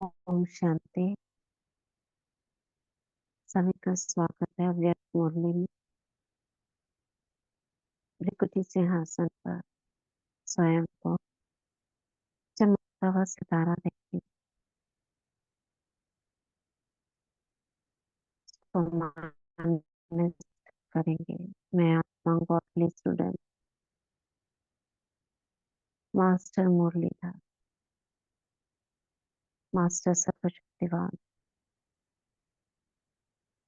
ओम शांति। सभी का स्वागत है अव्यक्त मुरली में। भृकुटी सिंहासन पर स्वयं को चमकता हुआ सितारा देखिए। तो मान करेंगे। मैं आत्मा godly student master Murlidhar, master सर्वशक्तिवान,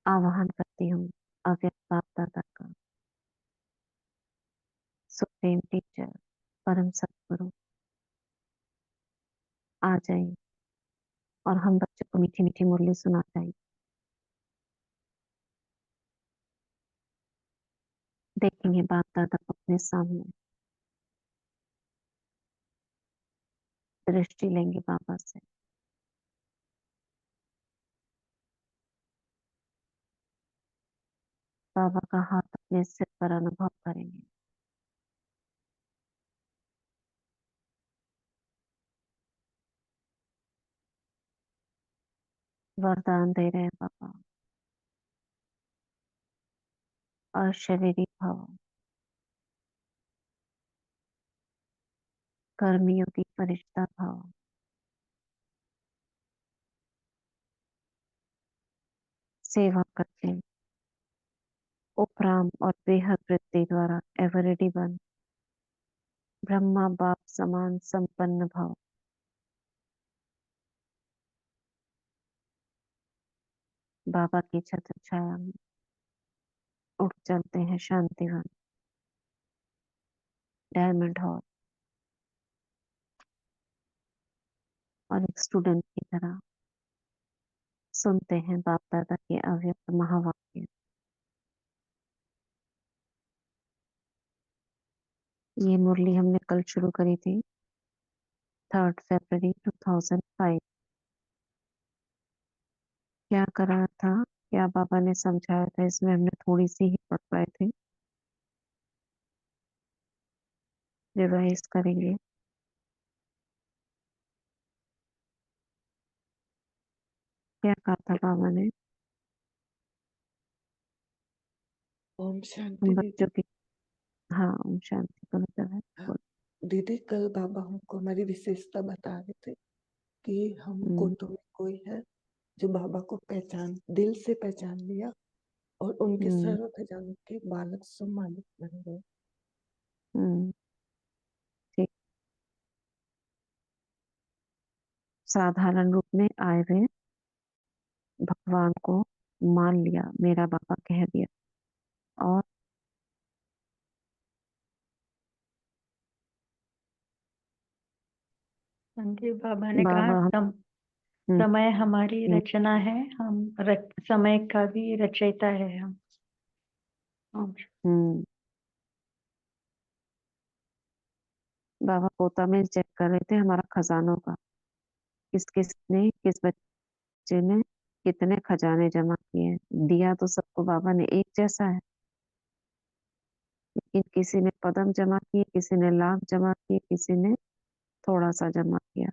आवाहन करती हूँ अव्यक्त बाप दादा का, सुप्रीम टीचर, परम सतगुरु आ जाइए और हम बच्चों को मीठी मीठी मुरली सुना जाइए। देखेंगे बाप दादा को अपने सामने, दृष्टि लेंगे बाबा से। बाबा का हाथ अपने सिर पर अनुभव करेंगे। वरदान दे रहे हैं बाबा, अशरीरी भव, कर्मयोगी फरिश्ता भव, सेवा करके उपराम और बेहद वृत्ति द्वारा एवरेडी बन ब्रह्मा बाप समान संपन्न भव। बाबा की छत्र छाया में उठ चलते हैं शांतिवन, डायमंड हॉल, और एक स्टूडेंट की तरह सुनते हैं बाप दादा के अव्यक्त महावाक्य। ये मुरली हमने कल शुरू करी थी, 3 फरवरी 2005। क्या करा था, क्या बाबा ने समझाया था, इसमें हमने थोड़ी सी ही पढ़ पाए थे। रिवाइज करेंगे। क्या कहा था बाबा ने ओम शांति हम दीदी। बच्चों की। हाँ, ओम शांति को मतलब है। हाँ, दीदी कल बाबा हमको हमारी विशेषता बता रहे थे कि हमको हम्म, तो में कोई है जो बाबा को पहचान दिल से पहचान लिया और उनके हम्म, सर्व खजानों के बालक सम्मानित बन गए। हम्म, ठीक। साधारण रूप में आए हुए भगवान को मान लिया, मेरा बाबा कह दिया, और संजीव बाबा ने कहा बाबा हम हम्म, समय हमारी हम्म, रचना है, हम समय का भी रचयिता है हम। ओम हम्म, बाबा पोता में चेक कर रहे थे हमारा खजानों का, किस किस ने, किस बच्चे ने कितने खजाने जमा किए हैं। दिया तो सबको बाबा ने एक जैसा है, लेकिन किसी ने पदम जमा किए, किसी ने लाख जमा किए, किसी ने थोड़ा सा जमा किया।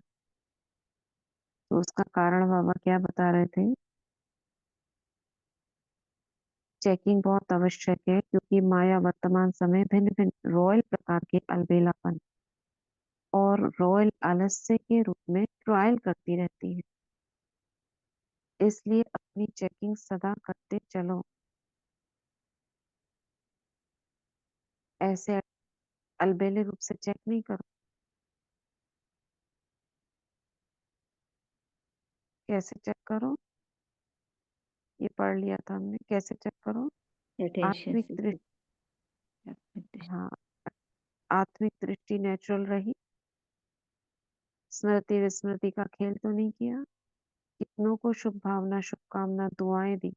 तो उसका कारण बाबा क्या बता रहे थे, चेकिंग बहुत आवश्यक है, क्योंकि माया वर्तमान समय भिन्न भिन्न रॉयल प्रकार के अलबेलापन और रॉयल आलस्य के रूप में ट्रायल करती रहती है। इसलिए अपनी चेकिंग सदा करते चलो। ऐसे अलबेले रूप से चेक नहीं करो। कैसे चेक करो, ये पढ़ लिया था हमने, कैसे चेक करो। आत्मिक दृष्टि, हाँ, आत्मिक दृष्टि नेचुरल रही, स्मृति विस्मृति का खेल तो नहीं किया, कितनों को शुभ भावना शुभकामना दुआएं दी।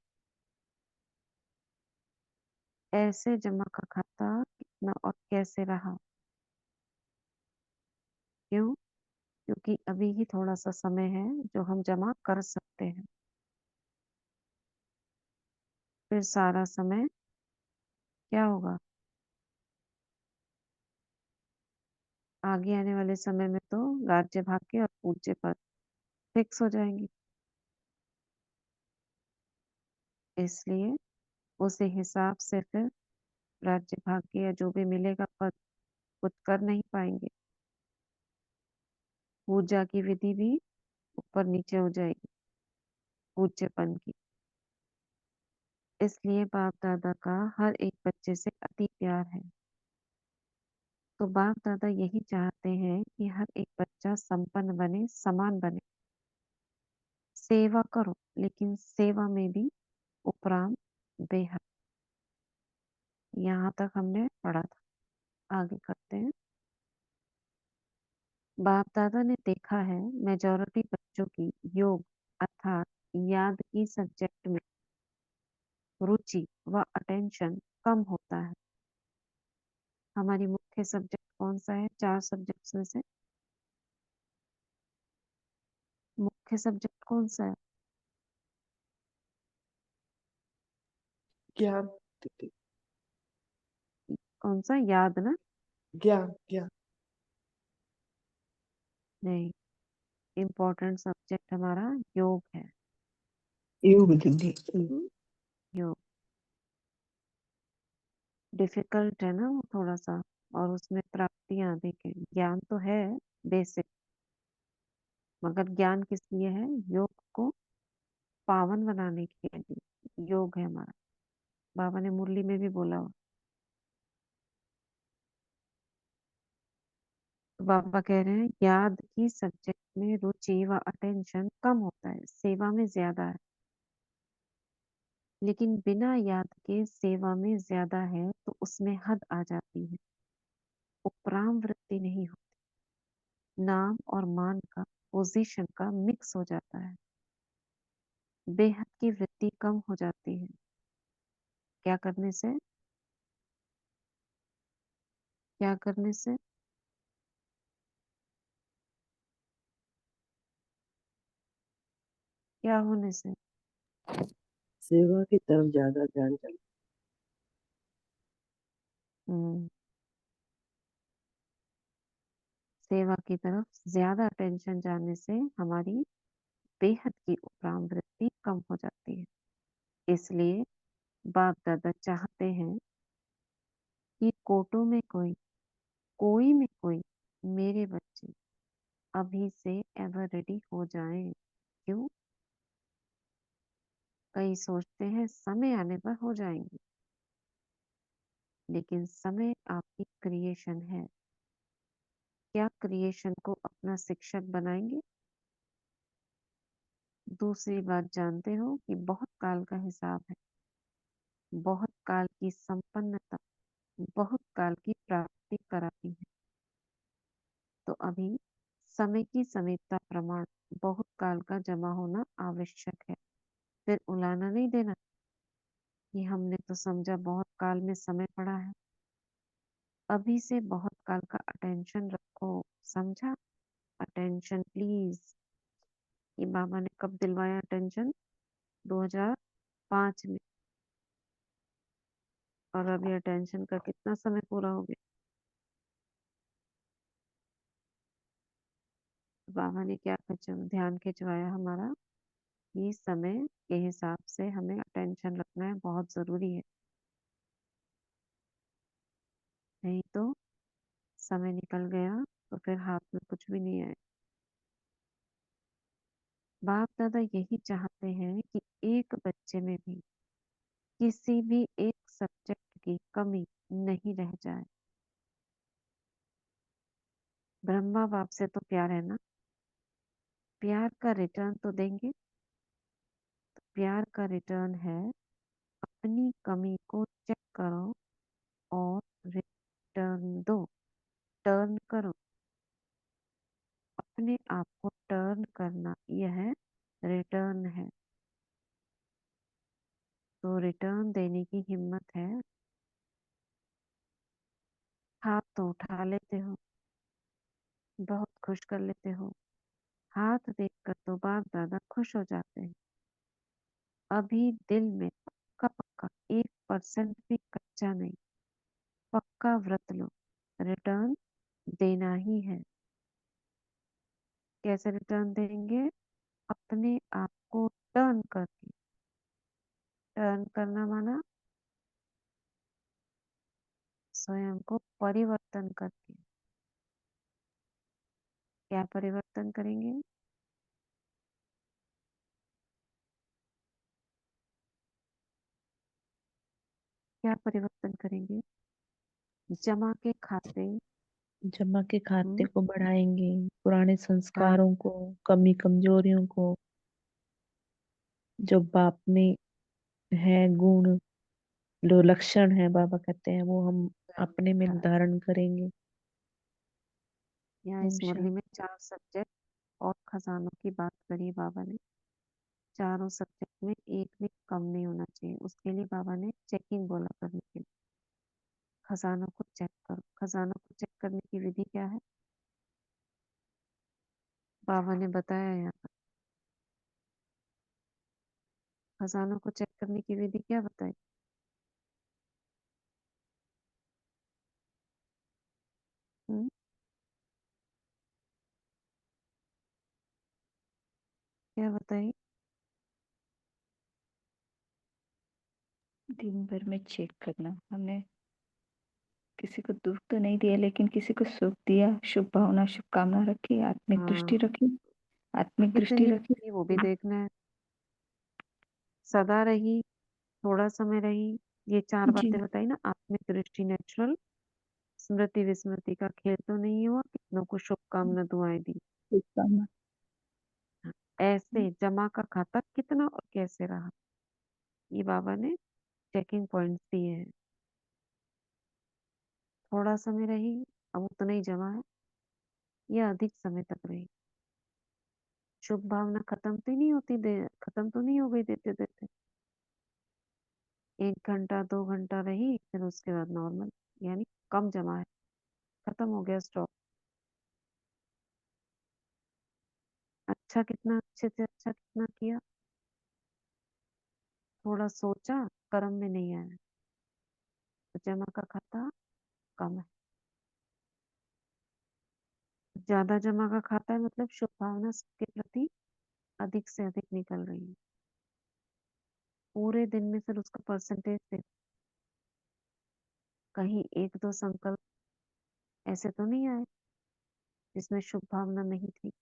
ऐसे जमा का खाता कितना और कैसे रहा। क्यों? क्योंकि अभी ही थोड़ा सा समय है जो हम जमा कर सकते हैं, फिर सारा समय क्या होगा, आगे आने वाले समय में तो राज्य भाग्य और पूज्य पद फिक्स हो जाएंगी। इसलिए उसी हिसाब से फिर राज्य भाग्य या जो भी मिलेगा पद कुछ कर नहीं पाएंगे। पूजा की विधि भी ऊपर नीचे हो जाएगी पूज्यपन की। इसलिए बाप दादा का हर एक बच्चे से अति प्यार है। तो बाप दादा यही चाहते हैं कि हर एक बच्चा संपन्न बने, समान बने। सेवा करो, लेकिन सेवा में भी उपराम बेहद। यहाँ तक हमने पढ़ा था, आगे करते हैं। बाप दादा ने देखा है मेजॉरिटी बच्चों की योग अर्थात याद की सब्जेक्ट में रुचि व अटेंशन कम होता है। हमारी मुख्य सब्जेक्ट कौन सा है? 4 सब्जेक्ट्स में से मुख्य सब्जेक्ट कौन सा है? ज्ञान दीदी। कौन सा? याद ना? ज्ञान ज्ञान। नहीं, इम्पोर्टेंट सब्जेक्ट हमारा योग है। योग दीदी। योग डिफिकल्ट है ना वो थोड़ा सा, और उसमें प्राप्तियां देखें। ज्ञान तो है बेसिक, मगर ज्ञान किस लिए है? योग को पावन बनाने के लिए योग है हमारा। बाबा ने मुरली में भी बोला हो। तो बाबा कह रहे हैं याद की सब्जेक्ट में रुचि व अटेंशन कम होता है, सेवा में ज्यादा है। लेकिन बिना याद के सेवा में ज्यादा है तो उसमें हद आ जाती है, उपराम वृत्ति नहीं होती। नाम और मान का, पोजीशन का मिक्स हो जाता है, बेहद की वृत्ति कम हो जाती है। क्या करने से? क्या करने से? क्या होने से? सेवा की तरफ ज्यादा ध्यान चला। हम्म, सेवा की तरफ ज्यादा अटेंशन जाने से हमारी बेहद की उपराम वृत्ति कम हो जाती है। इसलिए बाप दादा चाहते हैं कि कोटों में कोई, कोई में कोई मेरे बच्चे अभी से एवर रेडी हो जाएं। क्यों? कई सोचते हैं समय आने पर हो जाएंगे, लेकिन समय आपकी क्रिएशन है। क्या क्रिएशन को अपना शिक्षक बनाएंगे? दूसरी बात जानते हो कि बहुत काल का हिसाब है, बहुत काल की संपन्नता, बहुत काल की प्राप्ति कराती है। तो अभी समय की समीपता प्रमाण बहुत काल का जमा होना आवश्यक है। फिर उलाना नहीं देना कि हमने तो समझा बहुत काल में समय पड़ा है। अभी से बहुत काल का अटेंशन रखो, समझा? Attention please. ये बाबा ने कब दिलवाया अटेंशन? 2005 में। और अभी अटेंशन का कितना समय पूरा हो गया? तो बाबा ने क्या ध्यान खिंचवाया हमारा कि समय के हिसाब से हमें अटेंशन रखना है, बहुत जरूरी है। नहीं तो समय निकल गया तो फिर हाथ में कुछ भी नहीं आए। बाप दादा यही चाहते हैं कि एक बच्चे में भी किसी भी एक सब्जेक्ट की कमी नहीं रह जाए। ब्रह्मा बाप से तो प्यार है ना, प्यार का रिटर्न तो देंगे। तो प्यार का रिटर्न है अपनी कमी को चेक करो और रिटर्न दो। टर्न करो, अपने आप को टर्न करना, यह रिटर्न है। तो रिटर्न देने की हिम्मत है? हाथ तो उठा लेते हो, बहुत खुश कर लेते हो। हाथ देखकर तो बाप दादा खुश हो जाते हैं। अभी दिल में पक्का पक्का 1% भी कच्चा नहीं, पक्का व्रत लो, रिटर्न देना ही है। कैसे रिटर्न देंगे? अपने आप को टर्न करके, टर्न करना माना स्वयं को परिवर्तन करके। क्या परिवर्तन करेंगे? क्या परिवर्तन करेंगे? जमा के खाते, जमा के खाते हम्म, को बढ़ाएंगे, पुराने हाँ, संस्कारों को, कमी कमजोरियों को, जो बाप में है गुण, जो लक्षण है बाबा कहते हैं, वो हम अपने में धारण करेंगे। यहाँ ओम इस मुरली शांति। में 4 सब्जेक्ट और खजानों की बात करी बाबा ने। चारों सब्जेक्ट में एक भी कम नहीं होना चाहिए, उसके लिए बाबा ने चेकिंग बोला करने के लिए। खजानों को चेक करो। खजानों को चेक करने की विधि क्या है? बाबा ने बताया यहाँ पर। खजानों को चेक करने की विधि क्या बताई? हम्म, क्या बताई? दिन भर में चेक करना। हमने किसी को दुख तो नहीं दिया, लेकिन किसी को सुख दिया, शुभ भावना शुभकामना रखी, आत्मिक दृष्टि हाँ, रखी, आत्मिक दृष्टि कितनी रखी। रही वो भी देखना है। सदा रही, थोड़ा समय रही, ये 4 जी, बातें बताई ना। आत्मिक दृष्टि नेचुरल, स्मृति विस्मृति का खेल तो नहीं हुआ, कितनों को शुभकामना दुआएं दी। शुभकामना। हाँ, ऐसे जमा का खाता कितना और कैसे रहा, ये बाबा ने चेकिंग पॉइंट्स दिए हैं। थोड़ा समय रही, अब उतना ही जमा है, या अधिक समय तक रही। शुभ भावना खत्म तो नहीं होती, खत्म तो नहीं हो गई देते देते। 1 घंटा 2 घंटा रही, फिर उसके बाद नॉर्मल, यानी कम जमा है, खत्म हो गया स्टॉक। अच्छा कितना, अच्छे से अच्छा कितना किया, थोड़ा सोचा, कर्म में नहीं आया, तो जमा का खाता कम है। ज्यादा जमा का खाता है मतलब शुभ भावना सबके प्रति अधिक से अधिक निकल रही है। पूरे दिन में फिर उसका परसेंटेज दे। कहीं 1-2 संकल्प ऐसे तो नहीं आए जिसमें शुभ भावना नहीं थी।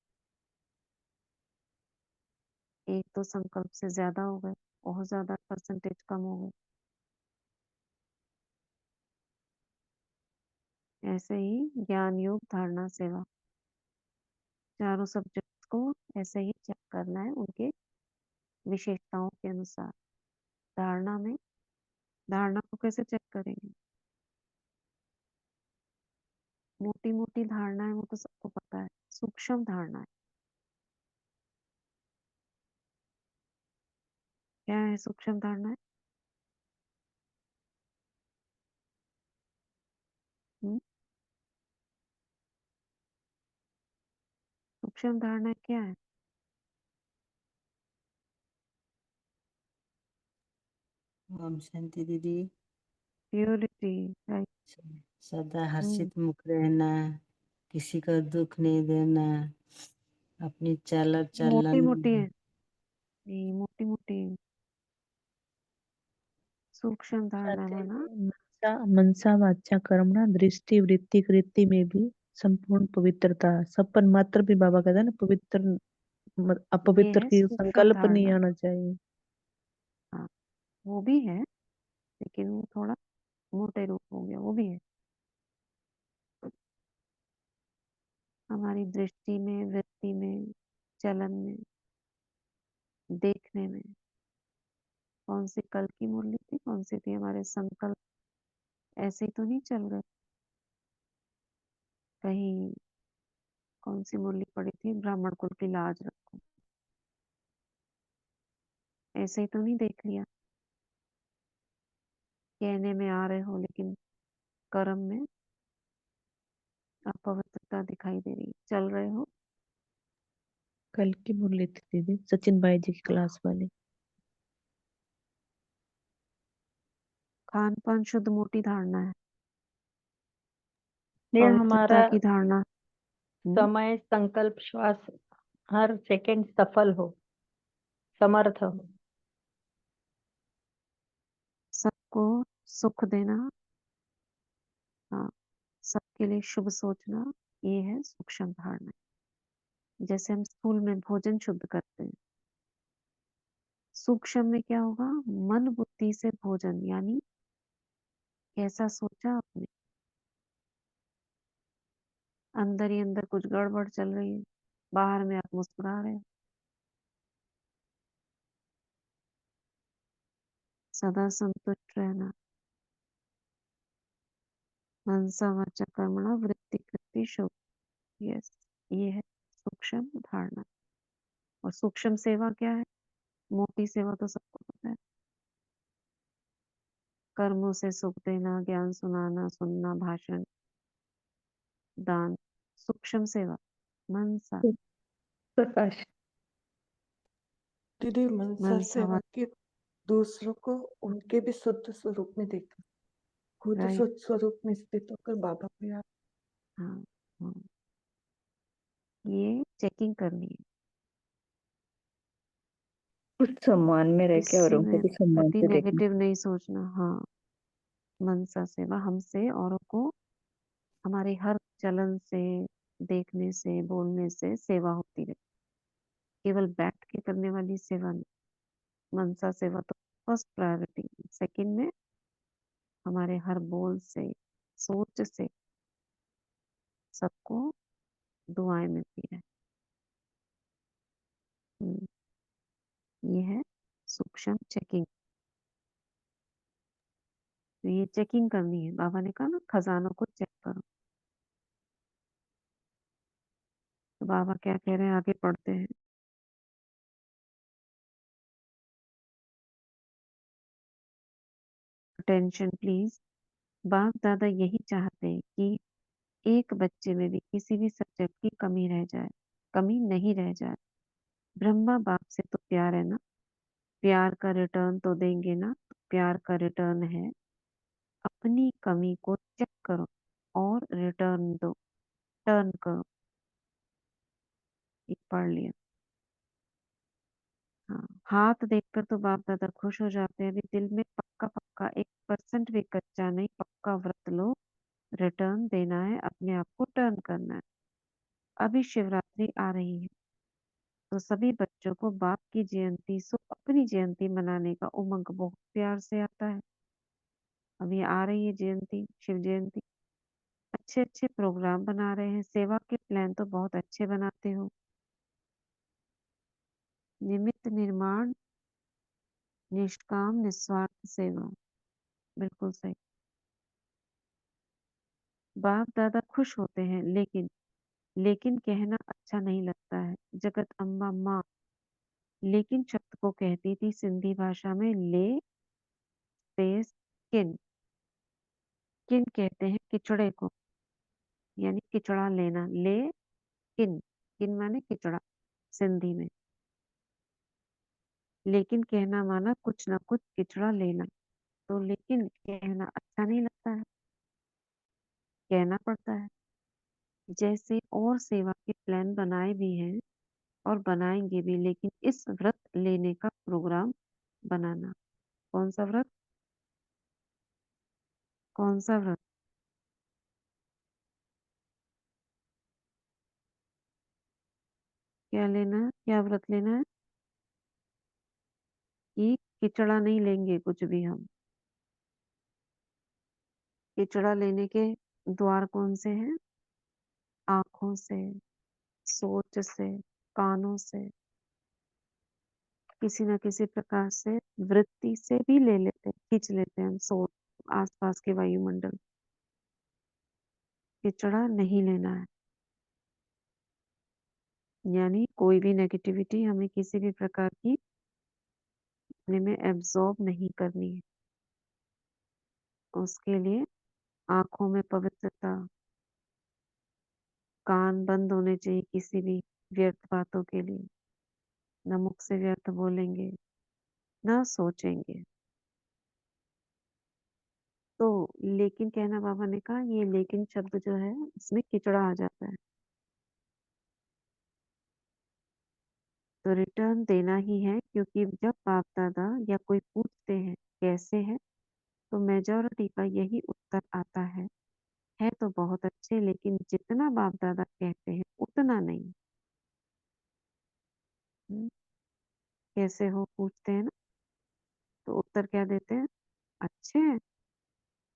1-2 संकल्प से ज्यादा हो गए, बहुत ज्यादा परसेंटेज कम हो गए। ऐसे ही ज्ञान योग धारणा सेवा, चारों सब्जेक्ट्स को ऐसे ही चेक करना है उनके विशेषताओं के अनुसार। धारणा में, धारणा को कैसे चेक करेंगे? मोटी मोटी धारणा है वो तो सबको पता है, सूक्ष्म धारणा है। क्या है सूक्ष्म धारणा है? हम्म? सूक्ष्म धारणा क्या है? ओम शांति दीदी। Purity, right. सदा हम्म, हर्षित मुख रहना, किसी को दुख नहीं देना, अपनी चाल मोटी चलन। मोटी है, नहीं मोटी मोटी है। सूक्ष्म धारणा कहते माना, हैं, मनसा मनसा वाचा कर्मणा दृष्टि वृत्ति कृति में भी संपूर्ण पवित्रता। सपन मात्र भी बाबा कहते हैं ना, पवित्र ये अपवित्र है की सूक्ष्म संकल्प नहीं धारणा। आना चाहिए। हाँ, वो भी है, लेकिन वो थोड़ा मोटे रूप हो गया, वो भी है। हमारी दृष्टि में, वृत्ति में, चलन में, देखने में। कौन सी कल की मुरली थी, कौन सी थी? हमारे संकल्प ऐसे ही तो नहीं चल रहे। कहीं कौन सी मुरली पड़ी थी, ब्राह्मण कुल की लाज रखो, ऐसे ही तो नहीं देख लिया। कहने में आ रहे हो लेकिन कर्म में अपवित्रता दिखाई दे रही है, चल रहे हो। कल की मुरली थी दीदी, सचिन भाई जी की क्लास वाली। खान पान शुद्ध मोटी धारणा है, ये पवित्रता हमारा की धारणा। हम्म, समय, संकल्प, श्वास हर सेकंड सफल हो। समर्थ। सबको सुख देना, हाँ, सबके लिए शुभ सोचना, ये है सूक्ष्म धारणा। जैसे हम स्कूल में भोजन शुद्ध करते हैं, सूक्ष्म में क्या होगा? मन बुद्धि से भोजन, यानी कैसा सोचा आपने, अंदर ही अंदर कुछ गड़बड़ चल रही है, बाहर में आप मुस्कुरा रहे हो। सदा संतुष्ट रहना, मनसा वाचा कर्मणा वृत्ति कृति शुभ, यस, ये है सूक्ष्म धारणा। और सूक्ष्म सेवा क्या है? मोटी सेवा तो सबको पता है, कर्मों से सुख देना, ज्ञान सुनाना, सुनना, भाषण, दान, सूक्ष्म सेवा। मनसा, प्रकाश। दीदी मनसा मनसा सेवा वाचा, की दूसरों को उनके भी शुद्ध स्वरूप में देखना, खुद राइट, शुद्ध स्वरूप में स्थित होकर बाबा को याद। हाँ, हाँ, ये चेकिंग करनी है, कुछ सम्मान में रह के किसी औरों को में भी सम्मान प्रति से देखना। नेगेटिव नहीं सोचना। हाँ, मनसा सेवा हमसे औरों को हमारे हर चलन से, देखने से, बोलने से सेवा होती रहे, केवल बैठ के करने वाली सेवा नहीं। मनसा सेवा तो फर्स्ट प्रायोरिटी, सेकंड में हमारे हर बोल से, सोच से सबको दुआएं मिलती है। ये है सूक्ष्म चेकिंग। तो ये चेकिंग करनी है, बाबा ने कहा ना खजानों को चेक करो। तो बाबा क्या कह रहे हैं, आगे पढ़ते हैं। Attention please. बाप दादा यही चाहते हैं कि एक बच्चे में भी किसी भी सब्जेक्ट की कमी रह जाए, कमी नहीं रह जाए। ब्रह्मा बाप से तो प्यार है ना, प्यार का रिटर्न तो देंगे ना। तो प्यार का रिटर्न है अपनी कमी को चेक करो और रिटर्न दो, टर्न करो। ये पढ़ लिया। हाँ, हाथ देखकर तो बाप दादा खुश हो जाते हैं, अभी दिल में पक्का पक्का 1% भी कच्चा नहीं, पक्का व्रत लो, रिटर्न देना है, अपने आप को टर्न करना है। अभी शिवरात्रि आ रही है, तो सभी बच्चों को बाप की जयंती सो अपनी जयंती मनाने का उमंग बहुत प्यार से आता है। अभी आ रही है जयंती, शिव जयंती, अच्छे अच्छे प्रोग्राम बना रहे हैं, सेवा के प्लान तो बहुत अच्छे बनाते हो। निमित्त निर्माण, निष्काम निस्वार्थ सेवा, बिल्कुल सही। बाप दादा खुश होते हैं, लेकिन कहना अच्छा नहीं लगता है। जगत अम्बा माँ लेकिन शब्द को कहती थी सिंधी भाषा में, ले स्पेस किन। किन कहते हैं किचड़े को, यानी किचड़ा लेना, ले किन, किन माने किचड़ा सिंधी में। लेकिन कहना माना कुछ ना कुछ किचड़ा लेना। तो लेकिन कहना अच्छा नहीं लगता है, कहना पड़ता है। जैसे और सेवा के प्लान बनाए भी हैं और बनाएंगे भी, लेकिन इस व्रत लेने का प्रोग्राम बनाना। कौन सा व्रत? कौन सा व्रत? क्या लेना है, क्या व्रत लेना है? कि किचड़ा नहीं लेंगे कुछ भी हम। किचड़ा लेने के द्वार कौन से हैं? आंखों से, सोच से, कानों से, किसी न किसी प्रकार से, वृत्ति से भी ले लेते, खींच लेते हैं हम सोच, आसपास के वायुमंडल। किचड़ा नहीं लेना है, यानी कोई भी नेगेटिविटी हमें किसी भी प्रकार की अपने में एब्जॉर्ब नहीं करनी है। उसके लिए आंखों में पवित्रता, कान बंद होने चाहिए किसी भी व्यर्थ बातों के लिए, न मुख से व्यर्थ बोलेंगे, न सोचेंगे। तो लेकिन कहना, बाबा ने कहा ये लेकिन शब्द जो है इसमें किचड़ा आ जाता है। तो रिटर्न देना ही है, क्योंकि जब बाप दादा या कोई पूछते हैं कैसे है, तो मेजॉरिटी का यही उत्तर आता है तो बहुत अच्छे, लेकिन जितना बाप दादा कहते हैं उतना नहीं। हम्म, कैसे हो पूछते हैं ना, तो उत्तर क्या देते हैं, अच्छे हैं,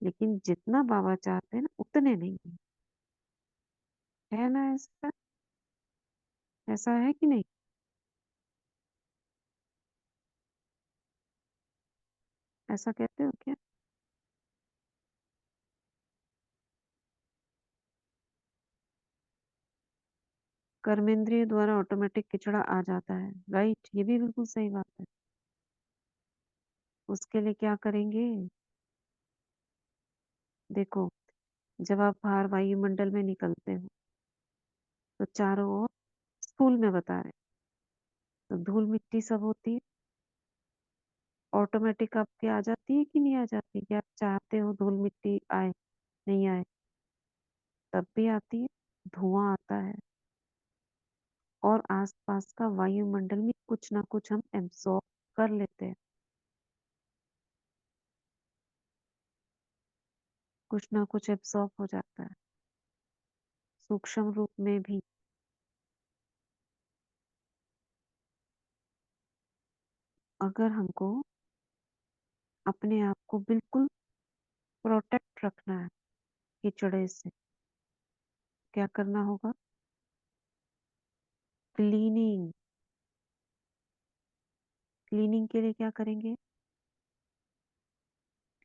लेकिन जितना बाबा चाहते हैं ना उतने नहीं है ना। ऐसा ऐसा है कि नहीं? ऐसा कहते हो क्या? कर्मेंद्रिय द्वारा ऑटोमेटिक खिचड़ा आ जाता है, राइट, ये भी बिल्कुल सही बात है। उसके लिए क्या करेंगे? देखो, जब आप बाहर वायुमंडल में निकलते हो तो चारों ओर स्थूल में बता रहे, तो धूल मिट्टी सब होती है, ऑटोमेटिक आपके आ जाती है कि नहीं आ जाती? क्या आप चाहते हो धूल मिट्टी आए, नहीं आए? तब भी आती है, धुआं आता है, और आसपास का वायुमंडल में कुछ ना कुछ हम एब्सॉर्ब कर लेते हैं, कुछ ना कुछ एब्सॉर्ब हो जाता है, सूक्ष्म रूप में भी। अगर हमको अपने आप को बिल्कुल प्रोटेक्ट रखना है कीचड़े से, क्या करना होगा? क्लीनिंग। क्लीनिंग के लिए क्या करेंगे?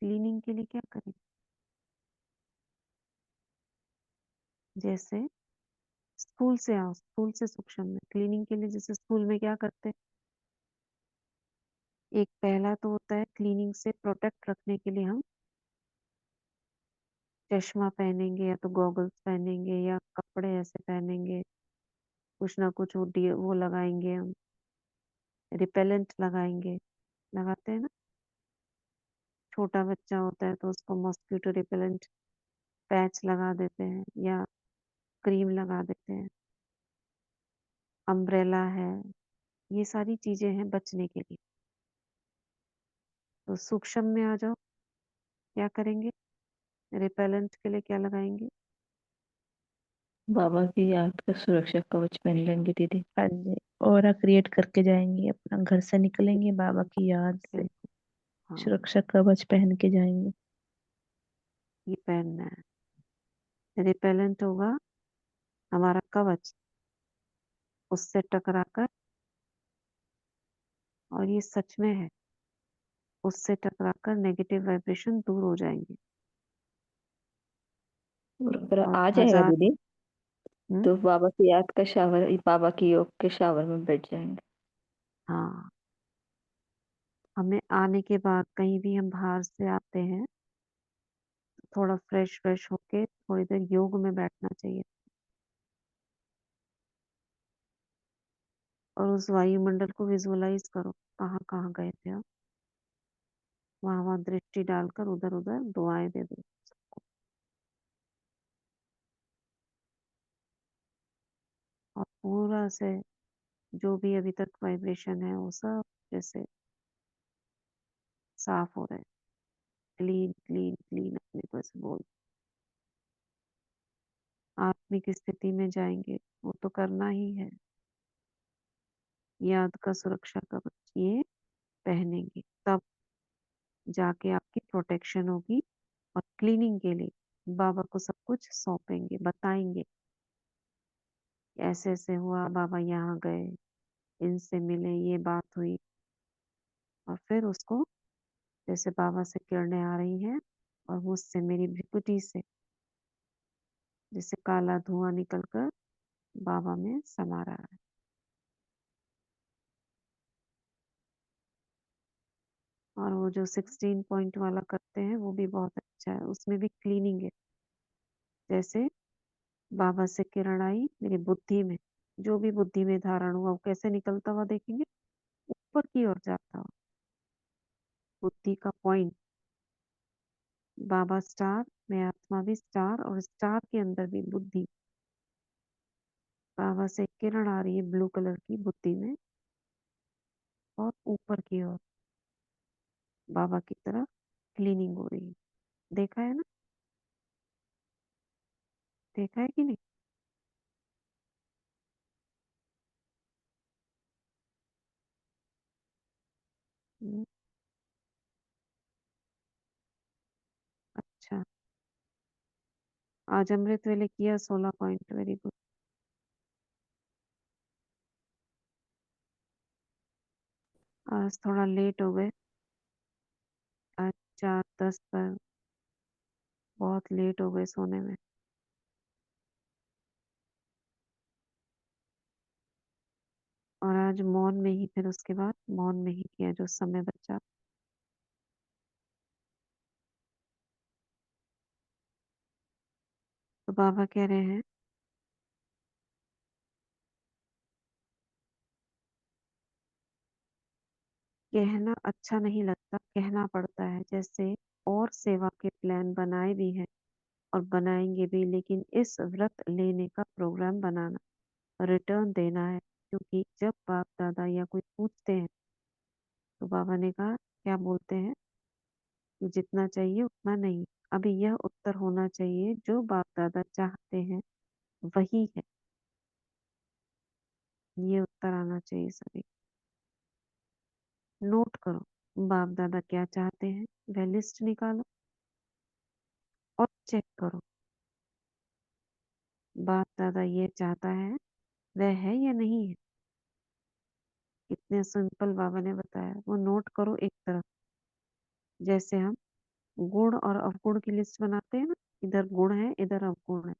क्लीनिंग के लिए क्या करेंगे? जैसे स्कूल से आओ, स्कूल से सूक्ष्म में क्लीनिंग के लिए, जैसे स्कूल में क्या करते हैं, एक पहला तो होता है क्लीनिंग से प्रोटेक्ट रखने के लिए हम चश्मा पहनेंगे, या तो गॉगल्स पहनेंगे, या कपड़े ऐसे पहनेंगे, कुछ ना कुछ वो लगाएंगे हम, रिपेलेंट लगाएंगे, लगाते हैं ना। छोटा बच्चा होता है तो उसको मॉस्किटो रिपेलेंट पैच लगा देते हैं, या क्रीम लगा देते हैं, अम्ब्रेला है, ये सारी चीजें हैं बचने के लिए। तो सूक्ष्म में आ जाओ, क्या करेंगे? रिपेलेंट के लिए क्या लगाएंगे? बाबा की याद का सुरक्षा कवच पहन लेंगे दीदी। हाँ जी, ऑरा क्रिएट करके जाएंगे, अपना घर से निकलेंगे बाबा की याद से, बिल्कुल, हाँ, सुरक्षा कवच पहन के जाएंगे। ये पहनना है। रिपेलेंट होगा हमारा कवच, उससे टकराकर, और ये सच में है, उससे टकराकर नेगेटिव वाइब्रेशन दूर हो जाएंगे। और अगर और आ जाएगा हजार दीदी हम्म, तो बाबा की याद का शावर, बाबा की योग के शावर में बैठ जाएंगे। हाँ, हमें आने के बाद कहीं भी हम बाहर से आते हैं, थोड़ा फ्रेश फ्रेश होके थोड़ी देर योग में बैठना चाहिए, और उस वायुमंडल को विजुअलाइज करो, कहाँ कहाँ गए थे आप, वहां वहां दृष्टि डालकर उधर उधर दुआएं दे दो सबको, और पूरा से जो भी अभी तक वाइब्रेशन है वो सब जैसे साफ हो रहे हैं, क्लीन क्लीन क्लीन, अपने को ऐसे बोल। आत्मिक स्थिति में जाएंगे, वो तो करना ही है, याद का सुरक्षा कवच ये पहनेंगे, तब जाके आपकी प्रोटेक्शन होगी। और क्लीनिंग के लिए बाबा को सब कुछ सौंपेंगे, बताएंगे ऐसे ऐसे हुआ, बाबा यहाँ गए, इनसे मिले, ये बात हुई, और फिर उसको, जैसे बाबा से किरणें आ रही हैं और मुझसे, मेरी भ्रिकुटी से जैसे काला धुआं निकलकर बाबा में समा रहा है। और वो जो 16 पॉइंट वाला करते हैं वो भी बहुत अच्छा है, उसमें भी क्लीनिंग है। जैसे बाबा से किरण आई मेरी बुद्धि में, जो भी बुद्धि में धारण हुआ वो कैसे निकलता हुआ देखेंगे, ऊपर की ओर जाता हुआ, बुद्धि का पॉइंट, बाबा स्टार में, आत्मा भी स्टार, और स्टार के अंदर भी बुद्धि। बाबा से किरण आ रही है ब्लू कलर की बुद्धि में, और ऊपर की ओर बाबा की तरफ क्लीनिंग हो रही है। देखा है ना? देखा है कि नहीं? हम्म, अच्छा, आज अमृत वेले किया 16 पॉइंट, वेरी गुड। आज थोड़ा लेट हो गए, आज 4:10 पर बहुत लेट हो गए सोने में। और आज मौन में ही, फिर उसके बाद मौन में ही किया जो समय बचा। तो बाबा कह रहे हैं कहना अच्छा नहीं लगता, कहना पड़ता है। जैसे और सेवा के प्लान बनाए भी हैं और बनाएंगे भी, लेकिन इस व्रत लेने का प्रोग्राम बनाना, रिटर्न देना है। क्योंकि जब बाप दादा या कोई पूछते हैं तो बाबा ने कहा, क्या बोलते हैं कि जितना चाहिए उतना नहीं। अभी यह उत्तर होना चाहिए जो बाप दादा चाहते हैं वही है। ये उत्तर आना चाहिए सभी। नोट करो बाप दादा क्या चाहते हैं, वह लिस्ट निकालो और चेक करो बाप दादा ये चाहता है वह है या नहीं है। इतने सिंपल बाबा ने बताया, वो नोट करो एक तरफ। जैसे हम गुण और अवगुण की लिस्ट बनाते हैं ना, इधर गुण है इधर अवगुण है,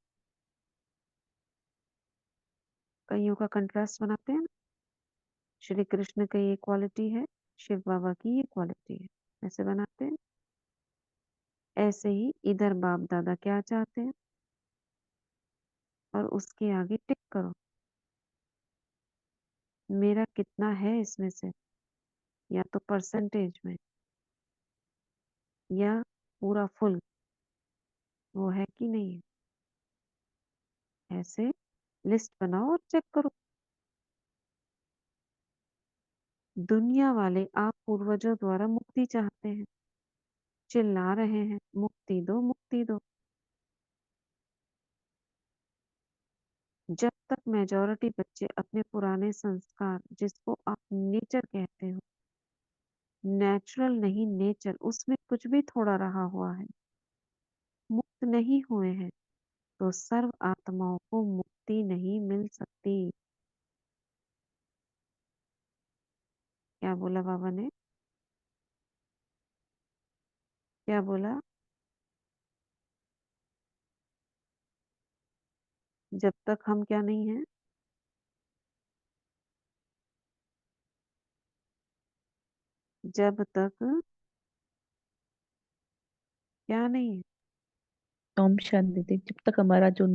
कईयों का कंट्रास्ट बनाते हैं ना। श्री कृष्ण की ये क्वालिटी है, शिव बाबा की ये क्वालिटी है, ऐसे बनाते हैं। ऐसे ही इधर बाप दादा क्या चाहते हैं और उसके आगे टिक करो, मेरा कितना है इसमें से, या तो परसेंटेज में या पूरा फुल, वो है कि नहीं है। ऐसे लिस्ट बनाओ और चेक करो। दुनिया वाले आप पूर्वजों द्वारा मुक्ति चाहते हैं, चिल्ला रहे हैं मुक्ति दो मुक्ति दो। जब तक मेजॉरिटी बच्चे अपने पुराने संस्कार, जिसको आप नेचर कहते हो, नेचुरल नहीं नेचर, उसमें कुछ भी थोड़ा रहा हुआ है, मुक्त नहीं हुए हैं, तो सर्व आत्माओं को मुक्ति नहीं मिल सकती। क्या बोला बाबा ने? क्या बोला? जब तक हम क्या नहीं है, जब तक क्या नहीं है। ओम शांति थी। जब तक हमारा जो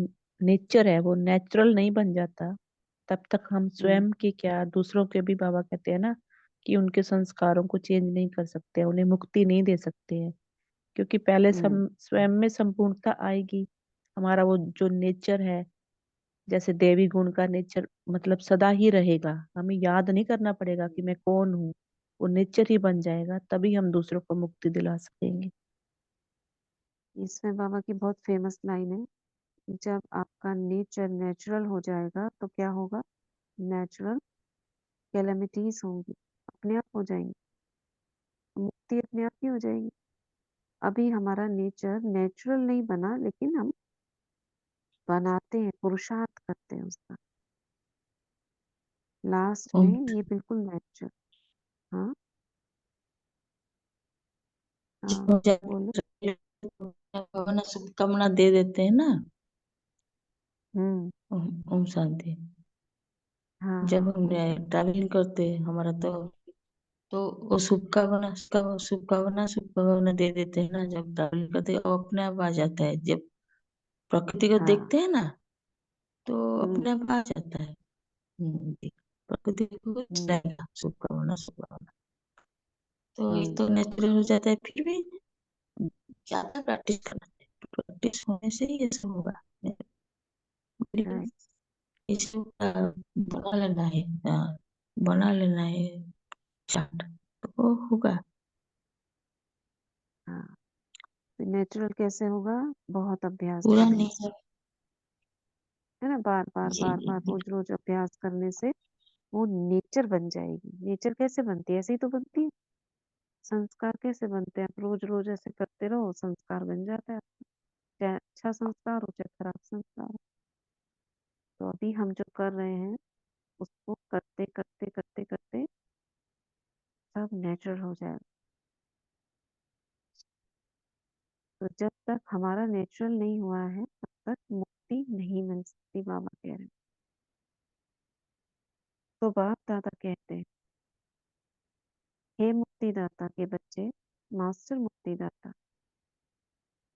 नेचर है वो नेचुरल नहीं बन जाता, तब तक हम हम्म, स्वयं के क्या दूसरों के भी, बाबा कहते हैं ना कि उनके संस्कारों को चेंज नहीं कर सकते, उन्हें मुक्ति नहीं दे सकते हैं। क्योंकि पहले हम्म, स्वयं में संपूर्णता आएगी। हमारा वो जो नेचर है, जैसे देवी गुण का नेचर मतलब सदा ही रहेगा। हमें याद नहीं करना पड़ेगा कि मैं कौन हूँ, वो नेचर ही बन जाएगा, तभी हम दूसरों को मुक्ति दिला सकेंगे। इसमें बाबा की बहुत फेमस लाइन है, जब आपका नेचर नेचुरल हो जाएगा तो क्या होगा, नेचुरल कैलेमिटीज होंगी, अपने आप हो जाएंगी, मुक्ति अपने आप ही हो जाएगी। अभी हमारा नेचर नेचुरल नहीं बना, लेकिन हम बनाते हैं, पुरुषार्थ करते हैं उसका। लास्ट में ओम ये बिल्कुल नेचुरल। हाँ, हाँ, बोलो। भावना शुभकामना दे देते हैं ना। हम्म, ओम शांति। हाँ, जब हाँ, हम ओम शांति। ट्रैवलिंग करते हैं हमारा तो वो शुभकामना शुभकामना शुभकामना दे देते हैं ना। जब ट्रैवलिंग करते हैं वो अपने आप आ जाता है। जब प्रकृति को हाँ, देखते हैं ना तो हम्म, अपने आप आ जाता है। प्रकृति को कुछ हम्म, रहेगा शुभकामना शुभकामना, तो ये हम्म, तो नेचुरल हो जाता है। फिर भी ज्यादा प्रैक्टिस करना चाहिए, प्रैक्टिस होने से ही ये सब होगा। राइट। इसको बना लेना है, बना लेना है। स्टार्ट तो वो होगा। हाँ, तो नेचुरल कैसे होगा? बहुत अभ्यास पूरा करने से, नेचर। है ना, बार बार जी बार जी बार जी। रोज रोज अभ्यास करने से वो नेचर बन जाएगी। नेचर कैसे बनती है? ऐसे ही तो बनती है। संस्कार कैसे बनते हैं? आप रोज रोज ऐसे करते रहो, संस्कार बन जाता है। चाहे अच्छा संस्कार हो चाहे खराब संस्कार हो। तो अभी हम जो कर रहे हैं उसको करते करते करते करते सब नेचुरल हो जाएगा। तो जब तक हमारा नेचुरल नहीं हुआ है तब तक मुक्ति नहीं मिल सकती, बाबा कह रहे हैं। तो बाप दादा कहते हैं, हे मुक्तिदाता के बच्चे, मास्टर मुक्तिदाता,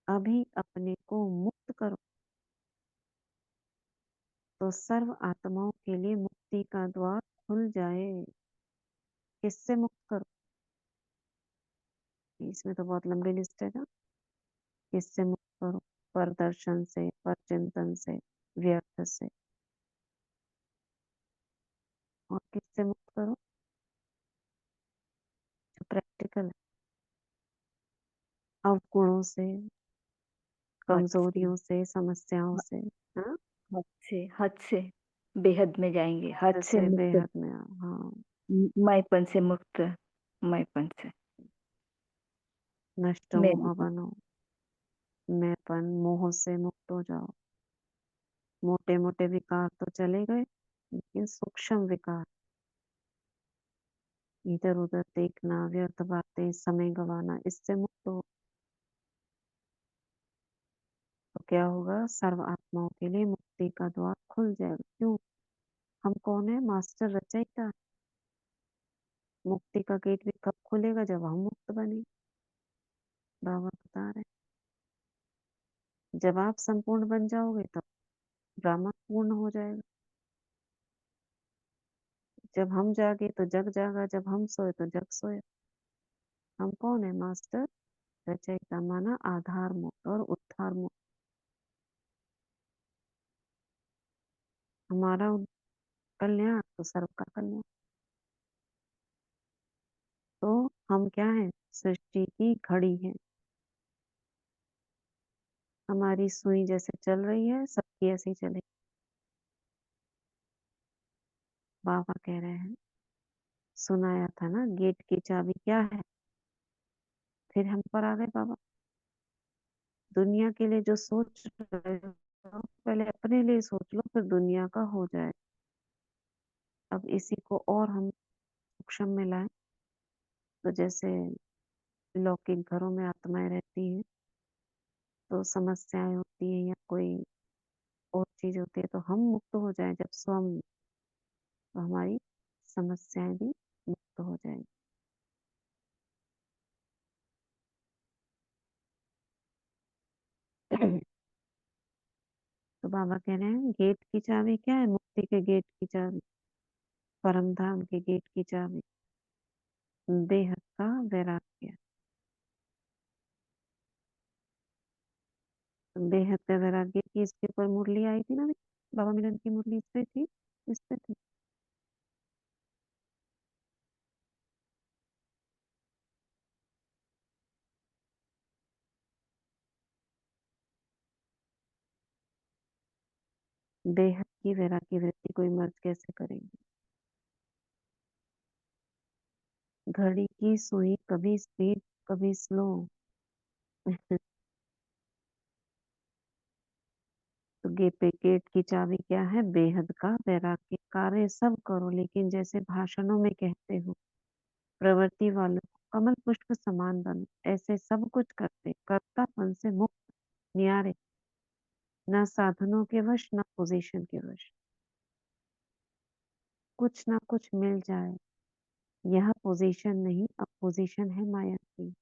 अभी अपने को मुक्त करो तो सर्व आत्माओं के लिए मुक्ति का द्वार खुल जाए। किससे मुक्त करो? इसमें तो बहुत लंबी लिस्ट है ना। किससे मुक्त करो? पर दर्शन से, पर चिंतन से, व्यर्थ से। और किससे मुक्त करो? जो प्रैक्टिकल है, अवगुणों से, हद से कमजोरियों से, समस्याओं से। हाँ, हद से बेहद में जाएंगे, हद हद से से मुक्त, बेहद में आओ। हाँ, मैंपन से मुक्त, मैंपन से नष्ट मेरा मोह बनो, मैंपन मोह से मुक्त हो जाओ। मोटे मोटे विकार तो चले गए, लेकिन सूक्ष्म विकार, इधर उधर देखना, व्यर्थ बातें, समय गंवाना, इससे मुक्त हो। तो क्या होगा? सर्व आत्माओं के लिए मुक्ति का द्वार खुल जाएगा। क्यों? हम कौन है? मास्टर रचयिता। मुक्ति का गेट भी कब खुलेगा? जब हम मुक्त बने। बाबा बता रहे हैं, जब आप संपूर्ण बन जाओगे तब ड्रामा पूर्ण हो जाएगा। जब हम जागे तो जग जागा, जब हम सोए तो जग सोया। हम कौन है? मास्टर रचयिता, माना आधार मुक्त और उद्धार मुक्त। हमारा कल्याण तो सर्व का कल्याण। तो हम क्या है? सृष्टि की घड़ी है। हमारी सुई जैसे चल रही है, सबकी ऐसे ही चले। बाबा कह रहे हैं, सुनाया था ना, गेट की चाबी क्या है? फिर हम पर आ गए बाबा। दुनिया के लिए जो सोच रहे हो पहले अपने लिए सोच लो, फिर दुनिया का हो जाए। अब इसी को और हम सूक्ष्म में लाए। तो जैसे लौकिक घरों में आत्माएं रहती हैं तो समस्याएं होती है या कोई और चीज होती है, तो हम मुक्त हो जाए जब स्वयं, तो हमारी समस्याएं भी मुक्त हो जाएंगी। तो बाबा कह रहे हैं, गेट की चाबी क्या है? मुक्ति के गेट की चाबी, परम धाम के गेट की चाबी, बेहद का वैराग्य। बेहद का वैराग्य की इसके ऊपर मुरली आई थी ना, बाबा मिलन की मुरली इस पे थी, इस पे थी। बेहद की वैराग्य वृत्ति कोई मर्ज कैसे करेंगे? घड़ी की सुई कभी स्पीड कभी स्लो। तो गेट की चाबी क्या है? बेहद का वैराग्य। कार्य सब करो, लेकिन जैसे भाषणों में कहते हो, प्रवृत्ति वालों को कमल पुष्प समान बनो, ऐसे सब कुछ करते कर्तापन से मुक्त, न्यारे, न साधनों के वश न पोजीशन के वश। कुछ ना कुछ मिल जाए, यह पोजीशन नहीं, अब पोजीशन है माया की।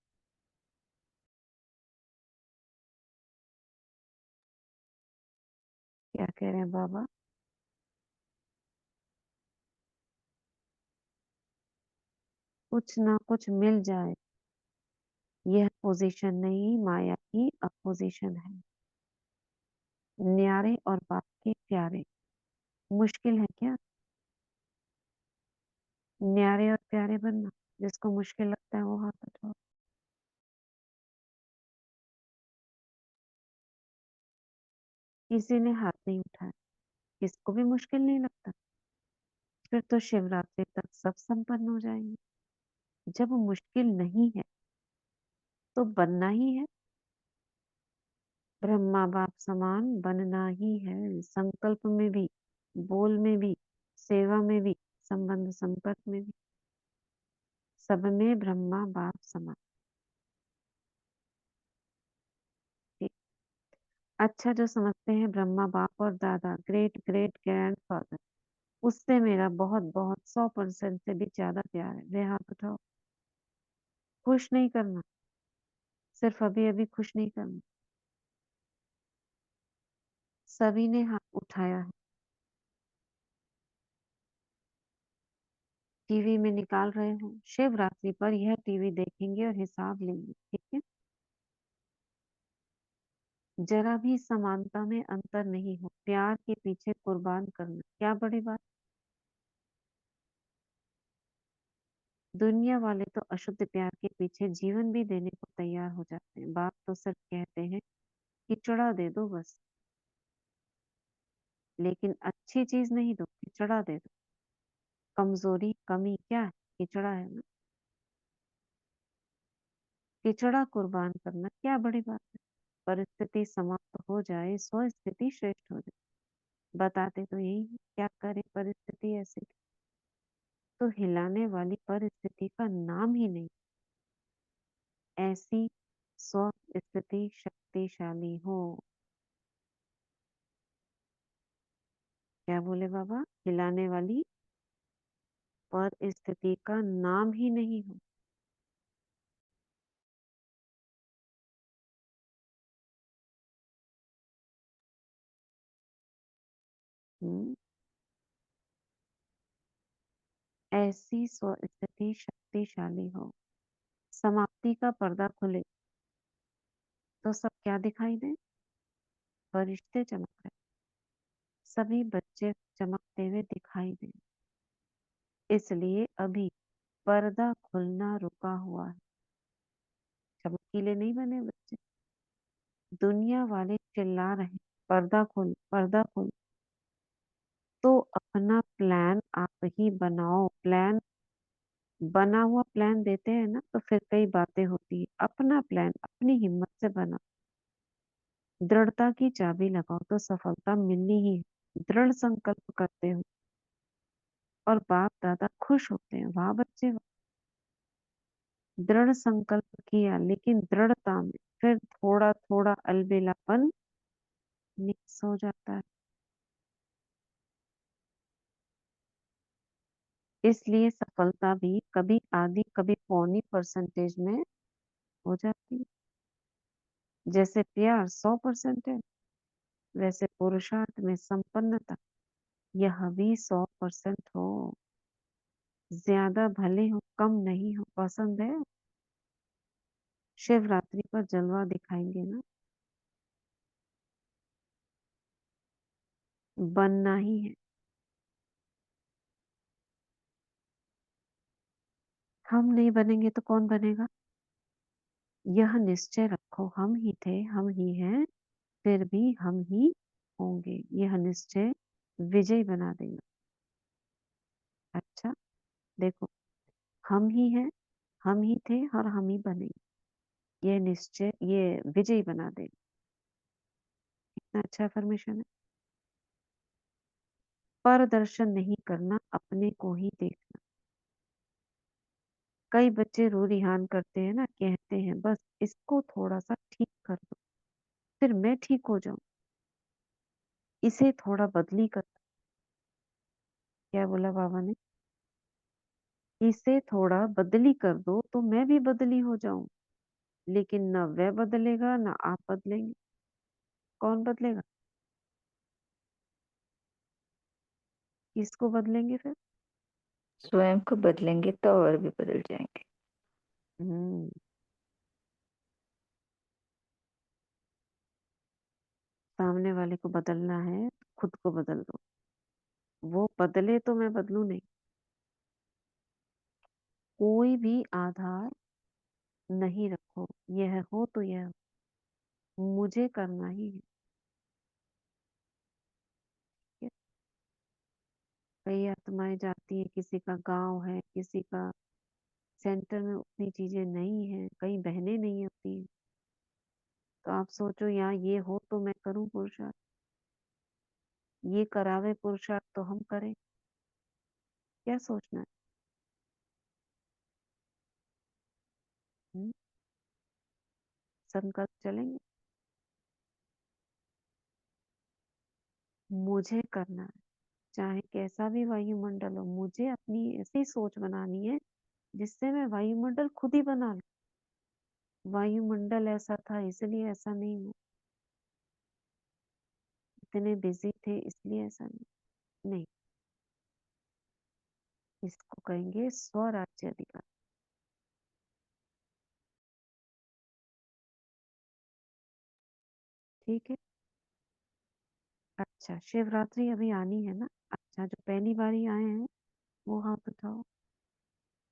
क्या कह रहे हैं बाबा? कुछ ना कुछ मिल जाए, यह पोजीशन नहीं, माया की अब पोजीशन है। न्यारे और बाप के प्यारे। मुश्किल है क्या? न्यारे और प्यारे बनना। जिसको मुश्किल लगता है वो हाथ उठाओ। किसी ने हाथ नहीं उठाया, किसको भी मुश्किल नहीं लगता। फिर तो शिवरात्रि तक सब संपन्न हो जाएंगे। जब मुश्किल नहीं है तो बनना ही है। ब्रह्मा बाप समान बनना ही है। संकल्प में भी, बोल में भी, सेवा में भी, संबंध संपर्क में भी, सब में ब्रह्मा बाप समान। ठीक। अच्छा, जो समझते हैं ब्रह्मा बाप और दादा, ग्रेट ग्रेट ग्रैंडफादर, उससे मेरा बहुत बहुत 100% से भी ज्यादा प्यार है, वे हाथ उठाओ। खुश नहीं करना, सिर्फ अभी अभी खुश नहीं करना। सभी ने हाथ उठाया है। टीवी में निकाल रहे हो, शिवरात्रि पर यह टीवी देखेंगे और हिसाब लेंगे। ठीक है। जरा भी समानता में अंतर नहीं हो, प्यार के पीछे कुर्बान करना क्या बड़ी बात। दुनिया वाले तो अशुद्ध प्यार के पीछे जीवन भी देने को तैयार हो जाते हैं। बाप तो सिर्फ कहते हैं कि चढ़ा दे दो बस, लेकिन अच्छी चीज नहीं दो, खिचड़ा दे दो। कमजोरी कमी क्या है, खिचड़ा है ना। खिचड़ा कुर्बान करना क्या बड़ी बात है। परिस्थिति समाप्त हो जाए, स्व स्थिति श्रेष्ठ हो जाए। बताते तो यही है, क्या करे परिस्थिति ऐसी। तो हिलाने वाली परिस्थिति का नाम ही नहीं। ऐसी स्व स्थिति शक्तिशाली हो। क्या बोले बाबा, हिलाने वाली परिस्थिति का नाम ही नहीं हो। हम्म, ऐसी स्व स्थिति शक्तिशाली हो। समाप्ति का पर्दा खुले तो सब क्या दिखाई दे, फरिश्ते चमक रहे, सभी बच्चे चमकते हुए दिखाई दे। इसलिए अभी पर्दा खुलना रुका हुआ है। चमकीले नहीं बने बच्चे। दुनिया वाले चिल्ला रहे पर्दा खोल पर्दा खोल। तो अपना प्लान आप ही बनाओ। प्लान बना हुआ प्लान देते हैं ना तो फिर कई बातें होती है। अपना प्लान अपनी हिम्मत से बना, दृढ़ता की चाबी लगाओ तो सफलता मिलनी ही है। दृढ़ संकल्प करते हो और बाप दादा खुश होते हैं। वाह बच्चे वाह। दृढ़ संकल्प किया लेकिन दृढ़ता में फिर थोड़ा थोड़ा अलबेलापन मिक्स हो जाता है। इसलिए सफलता भी कभी आधी कभी पौनी परसेंटेज में हो जाती है। जैसे प्यार 100% है, वैसे पुरुषार्थ में संपन्नता यह भी 100% हो। ज्यादा भले हो कम नहीं हो, पसंद है। शिवरात्रि पर जलवा दिखाएंगे ना। बनना ही है। हम नहीं बनेंगे तो कौन बनेगा। यह निश्चय रखो, हम ही थे हम ही हैं, फिर भी हम ही होंगे। यह निश्चय विजय बना देगा। अच्छा, देखो, हम ही हैं, हम ही थे और हम ही बनेंगे। ये निश्चय ये विजय बना देगा। कितना अच्छा अफर्मेशन है। प्रदर्शन नहीं करना, अपने को ही देखना। कई बच्चे रो रिहान करते हैं ना, कहते हैं बस इसको थोड़ा सा ठीक कर दो फिर मैं ठीक हो जाऊं, इसे थोड़ा बदली कर। क्या बोला बाबा ने, इसे थोड़ा बदली कर दो तो मैं भी बदली हो जाऊं। लेकिन न वह बदलेगा ना आप बदलेंगे। कौन बदलेगा, किसको बदलेंगे फिर। स्वयं को बदलेंगे तो और भी बदल जाएंगे। हम्म सामने वाले को बदलना है तो खुद को बदल दो। वो बदले तो मैं बदलू नहीं। कोई भी आधार नहीं रखो, यह हो तो यह हो, मुझे करना ही है। ठीक है? कई आत्माएं जाती है, किसी का गांव है, किसी का सेंटर में उतनी चीजें नहीं है, कई बहनें नहीं होती हैं। तो आप सोचो यहाँ ये हो तो मैं करूं पुरुषार्थ, ये करावे पुरुषार्थ तो हम करें। क्या सोचना है? हम्म? संकल्प चलेंगे, मुझे करना है, चाहे कैसा भी वायुमंडल हो, मुझे अपनी ऐसी सोच बनानी है जिससे मैं वायुमंडल खुद ही बना लूं। वायुमंडल ऐसा था इसलिए ऐसा नहीं हुआ, इतने बिजी थे इसलिए ऐसा नहीं। नहीं, इसको कहेंगे स्वराज्य अधिकार। ठीक है। अच्छा, शिवरात्रि अभी आनी है ना। अच्छा, जो पहली बारी आए हैं वो हाथ उठाओ।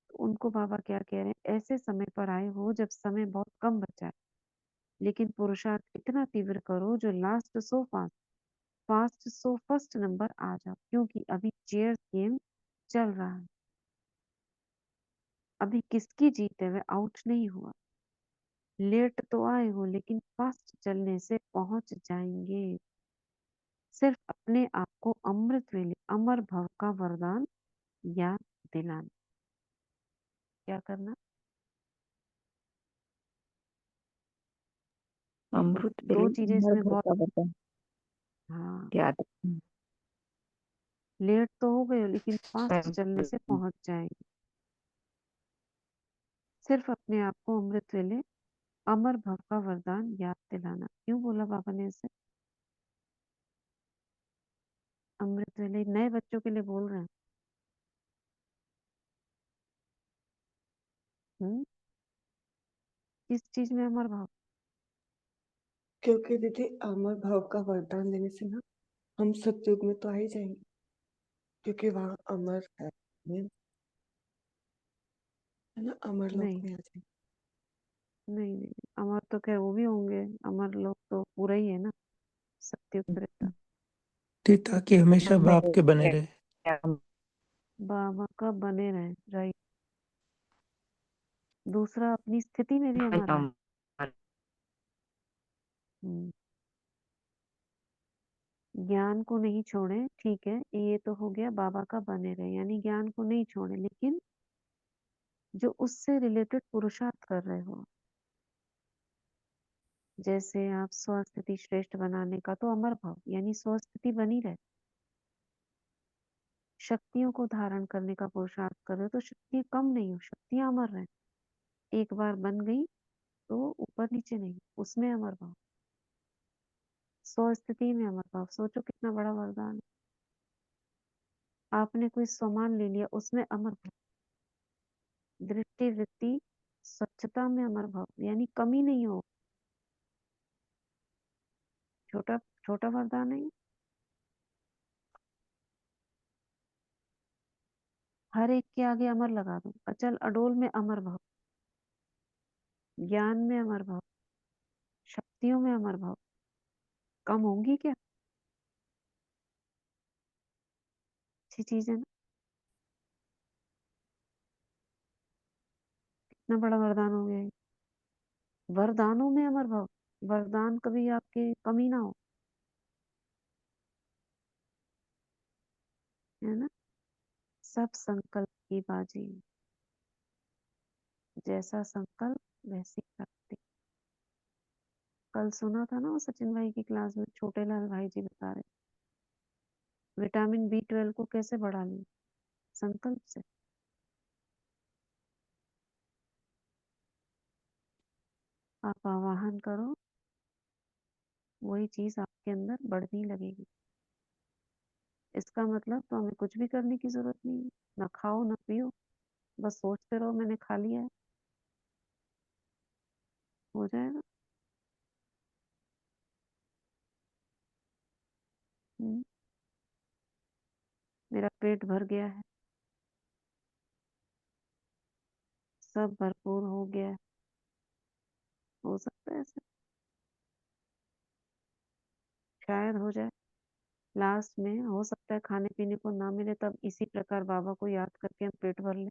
तो उनको बाबा क्या कह रहे हैं, ऐसे समय पर आए हो जब समय बहुत कम बचा है, लेकिन पुरुषार्थ इतना तीव्र करो जो last so fast, fast so first number आ जाओ, क्योंकि अभी चेयर गेम चल रहा है। अभी किसकी जीत है, वह आउट नहीं हुआ। लेट तो आए हो लेकिन फास्ट चलने से पहुंच जाएंगे। सिर्फ अपने आप को अमृत वेले अमर भव का वरदान याद दिलाना। क्या करना? अमृत दो वेले चीजें हर इसमें घर बहुत। का बता। हाँ, याद लेट तो हो गए हो लेकिन फास्ट चलने से रखना। पहुंच जाएंगे। सिर्फ अपने आप को अमृत वेले अमर भव का वरदान याद दिलाना। क्यों बोला बाबा ने इसे? अमृत वेले नए बच्चों के लिए बोल रहे हैं। हम्म? किस चीज में अमर भाव? क्योंकि दीदी अमर भाव का वरदान देने से ना हम सतयुग में तो आ ही जाएंगे, क्योंकि वहाँ अमर है ना, अमर लोक नहीं में आ जाएंगे। नहीं नहीं, अमर तो खैर वो भी होंगे, अमर लोग तो पूरा ही है ना, सत्युग त्रेता। ताकि हमेशा बाप के बने रहे। बाबा का बने रहे, राइट। दूसरा अपनी स्थिति में भी अमर रहे। हम्म, ज्ञान को नहीं छोड़े, ठीक है, ये तो हो गया बाबा का बने रहे, यानी ज्ञान को नहीं छोड़े, लेकिन जो उससे रिलेटेड पुरुषार्थ कर रहे हो, जैसे आप स्वस्थिति श्रेष्ठ बनाने का तो अमर भाव, यानी स्वस्थिति बनी रहे। शक्तियों को धारण करने का पुरुषार्थ कर रहे हो तो शक्तियां कम नहीं हो, शक्तियां अमर रहे। एक बार बन गई तो ऊपर नीचे नहीं, उसमें अमर भाव। स्वस्थिति में अमर भाव, सोचो कितना बड़ा वरदान है। आपने कोई सामान ले लिया, उसमें अमर भाव। दृष्टि वृत्ति स्वच्छता में अमर भाव, यानी कमी नहीं हो। छोटा छोटा वरदान है ये। हर एक के आगे अमर लगा दो, अचल अडोल में अमर भाव, ज्ञान में अमर भाव, शक्तियों में अमर भाव। कम होंगी क्या? अच्छी चीज है ना। इतना बड़ा वरदान हो गया ये। वरदानों में अमर भाव, वरदान कभी आपके कमी ना हो, है ना। सब संकल्प की बाजी, जैसा संकल्प वैसी प्राप्ति। कल सुना था ना वो सचिन भाई की क्लास में, छोटे लाल भाई जी बता रहे विटामिन B12 को कैसे बढ़ा लें, संकल्प से। आप आवाहन करो, वही चीज आपके अंदर बढ़ने लगेगी। इसका मतलब तो हमें कुछ भी करने की जरूरत नहीं है, ना खाओ ना पियो, बस सोचते रहो मैंने खा लिया है, हो जाएगा। हम्म, मेरा पेट भर गया है, सब भरपूर हो गया है। हो सकता है ऐसा, शायद हो जाए। लास्ट में हो सकता है खाने पीने को ना मिले, तब इसी प्रकार बाबा को याद करके हम पेट भर लें।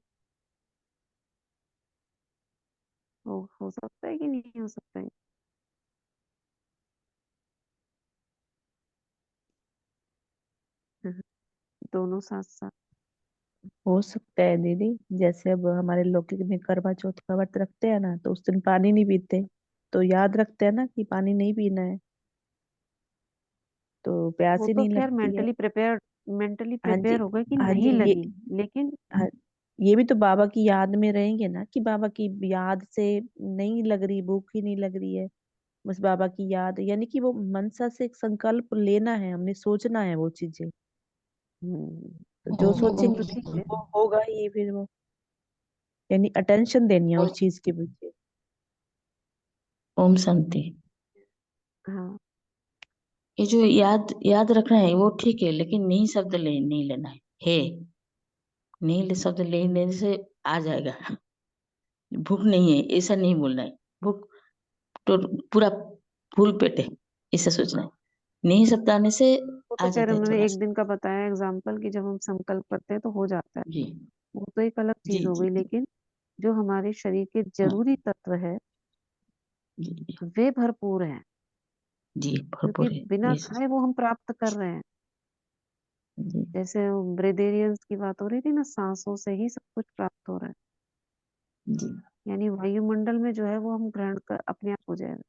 हो सकता है कि नहीं हो सकता है? दोनों साथ साथ। हो सकता है दीदी। जैसे अब हमारे लौकिक में करवा चौथ का व्रत रखते हैं ना, तो उस दिन पानी नहीं पीते, तो याद रखते हैं ना कि पानी नहीं पीना है, तो प्यास वो ही तो नहीं खैर लगती है। मेंटली हाँ जी। प्रिपेयर हो गए कि हाँ जी। नहीं ये लगी, लेकिन हाँ, ये भी तो बाबा की याद में रहेंगे ना, कि बाबा की याद से नहीं लग रही, भूख ही नहीं लग रही है, बस बाबा की याद, यानी कि वो मनसा से एक संकल्प लेना है, हमने सोचना है वो चीजें। तो जो वो तो सोचेंगे ठीक है। वो होगा ही फिर वो, यानी अटेंशन देनी है उस चीज के पीछे। ओम शांति। हाँ, ये जो याद याद रखना है वो ठीक है, लेकिन नहीं शब्द नहीं लेना है नहीं शब्द लेने से आ जाएगा। भूख नहीं है ऐसा नहीं बोलना है। भूख तो पूरा फुल पेट है ऐसा सोचना है। नहीं शब्द आने से वो आ तो खैर जाता है उन्होंने थोड़ा एक सा। दिन का बताया एग्जाम्पल कि जब हम संकल्प करते हैं तो हो जाता है। जी वो तो एक अलग जी चीज हो जी गई, जी लेकिन जो हमारे शरीर के हाँ जरूरी तत्व है जी जी वे भरपूर हैं, जी क्योंकि भरपूर है बिना ये खाए वो हम प्राप्त कर रहे हैं। जी जैसे ब्रेदेरियंस की बात हो रही थी ना, सांसों से ही सब कुछ प्राप्त हो रहा है। जी यानी वायुमंडल में जो है वो हम ग्रहण कर अपने आप हो जाएगा,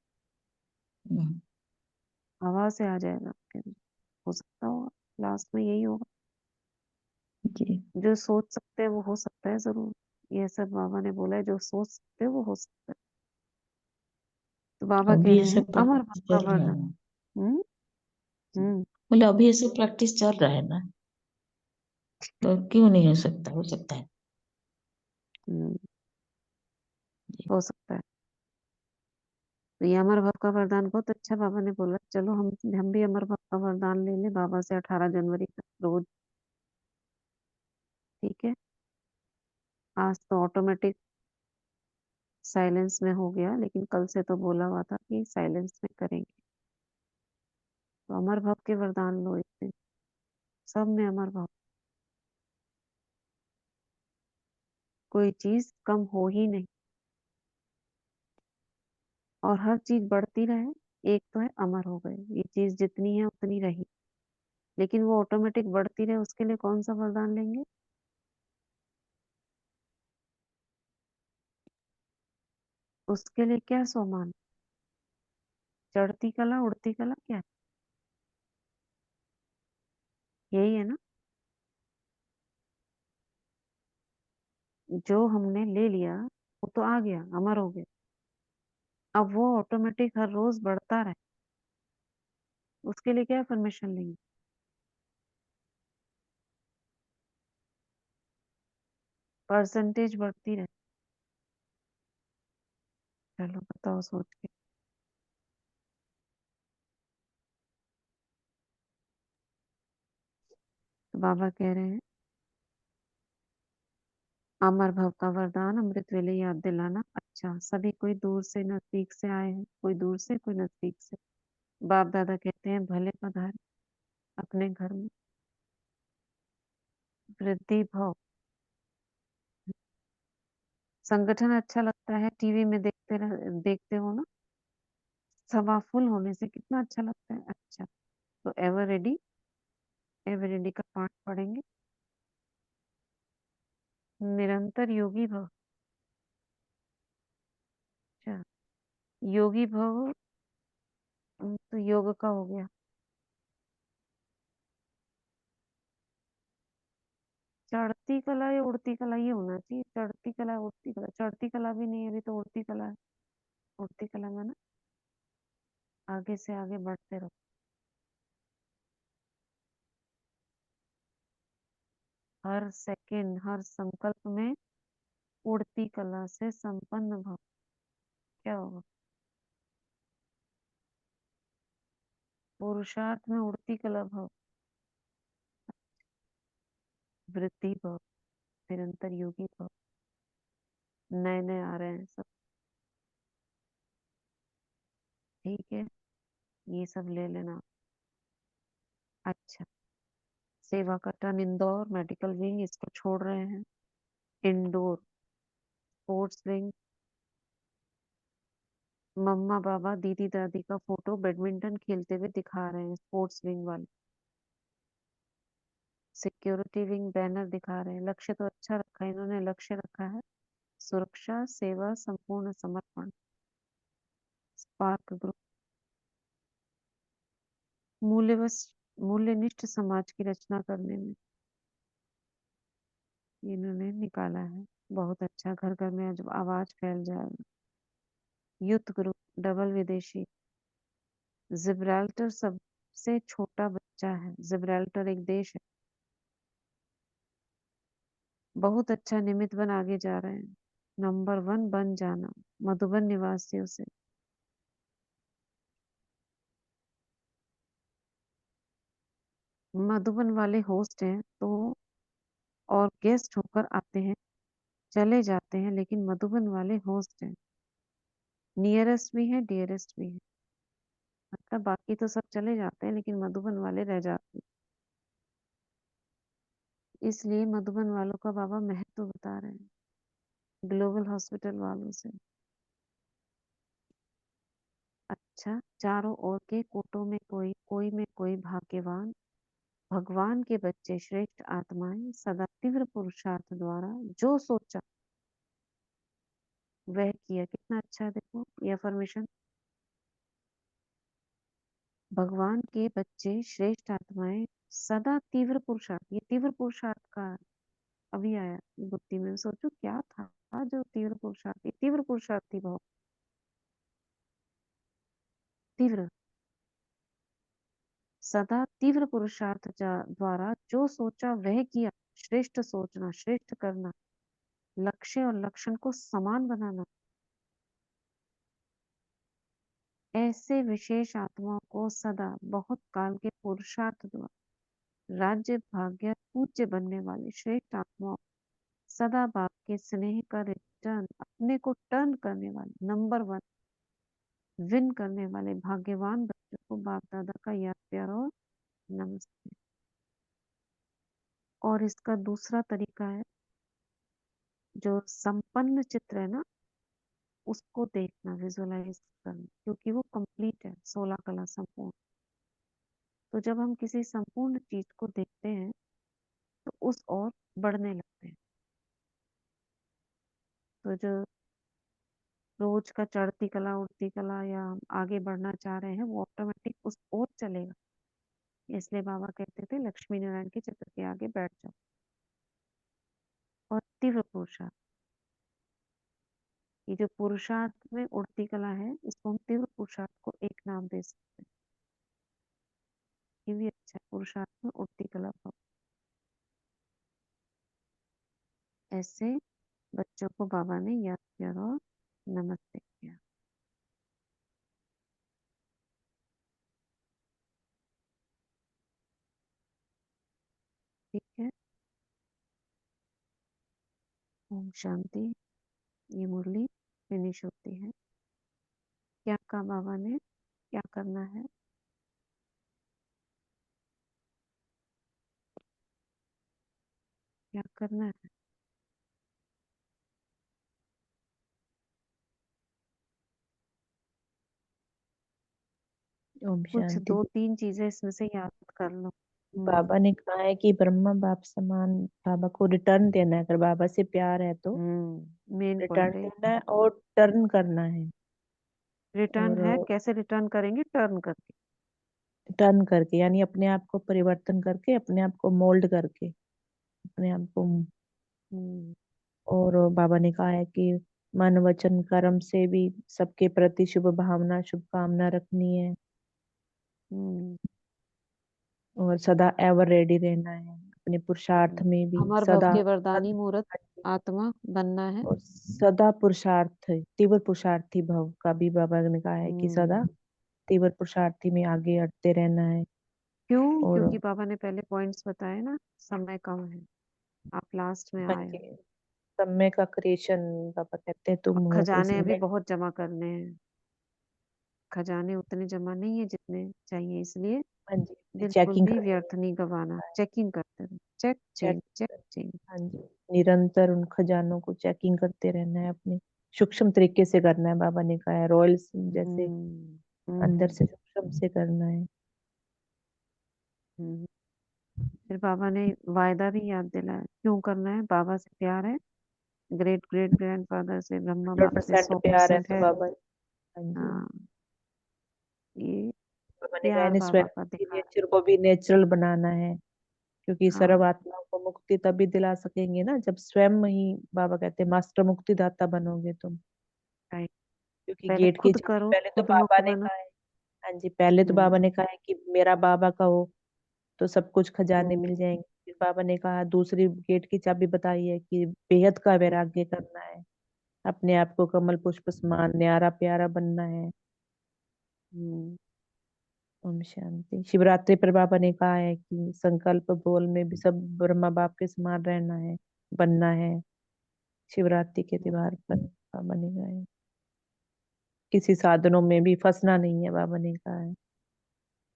हम्म, हवा से आ जाएगा आपके अंदर। हो सकता होगा लास्ट में यही होगा। जी। जो सोच सकते हैं वो हो सकता है जरूर। ये सब बाबा ने बोला है, जो सोच सकते हैं वो हो सकता है। तो बाबा कह अभी ये रहे हैं सब अमर भक्त प्रैक्टिस का चल रहा वरदान। है। हम्म। हम्म। बोले अभी ये सब प्रैक्टिस चल रहा है ना, तो क्यों नहीं हो सकता, हो सकता है। हम्म, जी हो सकता है। तो ये अमर भक्त का वरदान बहुत अच्छा बाबा ने बोला। चलो हम भी अमर भक्त का वरदान ले लें बाबा से 18 जनवरी का रोज। ठीक है। आज तो ऑटोमेटिक साइलेंस में हो गया, लेकिन कल से तो बोला हुआ था कि साइलेंस में करेंगे। तो अमर भक्त के वरदान लो इस दिन, सब में अमर भक्त। कोई चीज कम हो ही नहीं, और हर चीज बढ़ती रहे। एक तो है अमर हो गए, ये चीज जितनी है उतनी रही, लेकिन वो ऑटोमेटिक बढ़ती रहे, उसके लिए कौन सा वरदान लेंगे? उसके लिए क्या सोमान? चढ़ती कला उड़ती कला क्या है? यही है ना। जो हमने ले लिया वो तो आ गया, अमर हो गया। अब वो ऑटोमेटिक हर रोज बढ़ता रहे, उसके लिए क्या परमिशन लेंगे? परसेंटेज बढ़ती रहे। चलो बताओ सोच के। तो बाबा कह रहे हैं अमर भव का वरदान अमृत वेले याद दिलाना। अच्छा, सभी कोई दूर से नजदीक से आए हैं, कोई दूर से कोई नजदीक से। बाप दादा कहते हैं भले पधारे अपने घर में। वृद्धि भव। संगठन अच्छा लगता है, टीवी में देखते हो ना, सभा फुल होने से कितना अच्छा लगता है। अच्छा, तो एवर रेडी का पाठ पढ़ेंगे। निरंतर योगी भव। अच्छा, योगी भव। तो योग का हो गया। चढ़ती कला या उड़ती कला, ये होना चाहिए। चढ़ती कला उड़ती कला, चढ़ती कला भी नहीं है अभी तो, उड़ती कला है। उड़ती कला में ना आगे से आगे बढ़ते रहो। हर सेकंड हर संकल्प में उड़ती कला से संपन्न भव। क्या होगा? पुरुषार्थ में उड़ती कला भव, वृद्धि भव, निरंतर योगी भव। नए नए आ रहे हैं सब। ठीक है, ये सब ले लेना। अच्छा, सेवा का टर्न इंदौर मेडिकल विंग, इसको छोड़ रहे हैं। इंडोर स्पोर्ट्स विंग, मम्मा पापा दीदी दादी का फोटो बैडमिंटन खेलते हुए दिखा रहे हैं स्पोर्ट्स विंग वाले। सिक्योरिटी विंग बैनर दिखा रहे हैं। लक्ष्य तो अच्छा रखा है इन्होंने, लक्ष्य रखा है सुरक्षा सेवा संपूर्ण समर्पण। स्पार्क ग्रुप, मूल्यनिष्ठ समाज की रचना करने में इन्होंने निकाला है। बहुत अच्छा, घर घर में आज आवाज फैल जाएगा। यूथ ग्रुप डबल विदेशी, जिब्राल्टर सबसे छोटा बच्चा है। जिब्राल्टर एक देश है। बहुत अच्छा, निमित्त बन आगे जा रहे हैं। नंबर 1 बन जाना मधुबन निवासियों से। मधुबन वाले होस्ट हैं तो, और गेस्ट होकर आते हैं चले जाते हैं, लेकिन मधुबन वाले होस्ट हैं। नियरेस्ट भी है डियरेस्ट भी है, मतलब बाकी तो सब चले जाते हैं लेकिन मधुबन वाले रह जाते हैं। इसलिए मधुबन वालों का बाबा महत्व बता रहे हैं ग्लोबल हॉस्पिटल वालों से। अच्छा, चारों ओर के कोटों में कोई में कोई भाग्यवान भगवान के बच्चे श्रेष्ठ आत्माएं सदा तीव्र पुरुषार्थ द्वारा जो सोचा वह किया। कितना अच्छा है, देखो ये अफर्मेशन। भगवान के बच्चे श्रेष्ठ आत्माएं सदा तीव्र पुरुषार्थ, ये तीव्र पुरुषार्थ का अभी आया बुद्धि में। सोचो क्या था जो तीव्र पुरुषार्थ, ये तीव्र पुरुषार्थ थी बहुत तीव्र। सदा तीव्र पुरुषार्थ द्वारा जो सोचा वह किया। श्रेष्ठ सोचना, श्रेष्ठ करना, लक्ष्य और लक्षण को समान बनाना। ऐसे विशेष आत्माओं को सदा बहुत काल के पुरुषार्थ द्वारा राज्य भाग्य पूज्य बनने वाले श्रेष्ठ आत्माओं, सदा बाप के स्नेह का रिटर्न, अपने को टर्न करने वाले, नंबर 1 विन करने वाले भाग्यवान बच्चों को बाप दादा का याद प्यार और नमस्ते। और इसका दूसरा तरीका है, जो संपन्न चित्र है ना उसको देखना, विजुअलाइज करना, क्योंकि वो कंप्लीट है 16 कला संपूर्ण। तो जब हम किसी संपूर्ण चीज को देखते हैं तो उस ओर बढ़ने लगते हैं। तो जो रोज का चढ़ती कला उड़ती कला या हम आगे बढ़ना चाह रहे हैं वो ऑटोमेटिक उस ओर चलेगा। इसलिए बाबा कहते थे लक्ष्मी नारायण के चित्र के आगे बैठ जाओ। और तीव्र पुरुषार्थ, ये जो पुरुषार्थ में उड़ती कला है इसको हम तीव्र पुरुषार्थ को एक नाम दे सकते हैं। ये भी अच्छा है, पुरुषार्थ में उड़ती कला भाव। ऐसे बच्चों को बाबा ने याद किया और नमस्ते किया। ठीक है, ओम शांति। ये मुरली फिनिश होती है। क्या कहा बाबा ने, क्या करना है? क्या करना है? ओम कुछ शांति। 2-3 चीजें इसमें से याद कर लो। बाबा ने कहा है कि ब्रह्मा बाप समान बाबा को रिटर्न देना है। अगर बाबा से प्यार है तो मेन रिटर्न पॉइंट है। देना है और टर्न करना है। रिटर्न है, और कैसे रिटर्न करेंगे? टर्न करके। टर्न करके यानी अपने आप को परिवर्तन करके, अपने आप को मोल्ड करके, अपने आप को। हम्म और बाबा ने कहा है कि मन वचन कर्म से भी सबके प्रति शुभ भावना शुभकामना रखनी है हम्म और सदा एवर रेडी रहना है अपने पुरुषार्थ में भी अमर भव सदा। के वरदानी मूर्त आत्मा बनना है। और सदा पुरुषार्थ, तीव्र पुरुषार्थी भव का भी बाबा ने कहा है कि हम्म सदा तीव्र पुरुषार्थी में आगे बढ़ते रहना है। क्यों? और क्योंकि बाबा ने पहले पॉइंट्स बताए ना, समय कम है, आप लास्ट में आए हो। बच्चे समय का क्रिएशन पापा कहते हैं और तुम हो तो खजाने अभी समय। बहुत जमा करने हैं। खजाने उतने जमा नहीं है जितने चाहिए, इसलिए हाँ जी, बिल्कुल चेकिंग भी करते व्यर्थ नहीं गवाना। चेकिंग करते रहो, check check. Change check change. हाँ जी, निरंतर उन खजानों को चेकिंग करते रहना है, अपने सूक्ष्म तरीके से करना है। बाबा ने कहा है रॉयल्स जैसे हम्म अंदर हम्म से सूक्ष्म से करना है। हम्म। फिर बाबा ने वायदा भी याद दिलाया, क्यों करना है? बाबा से प्यार है, ग्रेट ग्रेट ग्रैंडफादर से, ब्रह्मा बाप से 100% प्यार है 100% तो है। बाबा। हाँ जी, हाँ, ये बाबा ने कहा है प्यार ना बाबा स्वयं का की दिखा रहे। नेचर को भी नेचुरल बनाना है, क्योंकि हाँ सर्व आत्माओं को मुक्ति तभी दिला सकेंगे ना जब स्वयं ही, बाबा कहते हैं मास्टर मुक्तिदाता बनोगे तुम। राइट। क्योंकि पहले गेट की खुद चाबी करो, पहले तो खुद बाबा मुक्त ने बनो। कहा है। हाँ जी, पहले तो बाबा हम्म ने कहा है कि मेरा बाबा का हो तो सब कुछ खजाने हम्म मिल जाएंगे। फिर बाबा ने कहा दूसरी गेट की चाबी बताई है कि बेहद का वैराग्य करना है, अपने आप को कमल पुष्प समान न्यारा प्यारा बनना है। हम्म ओम शांति। शिवरात्रि पर बाबा ने कहा है कि संकल्प बोल में भी सब ब्रह्मा बाप के समान रहना है, बनना है। शिवरात्रि के त्योहार पर बाबा ने कहा है किसी साधनों में भी फंसना नहीं है, बाबा ने कहा है।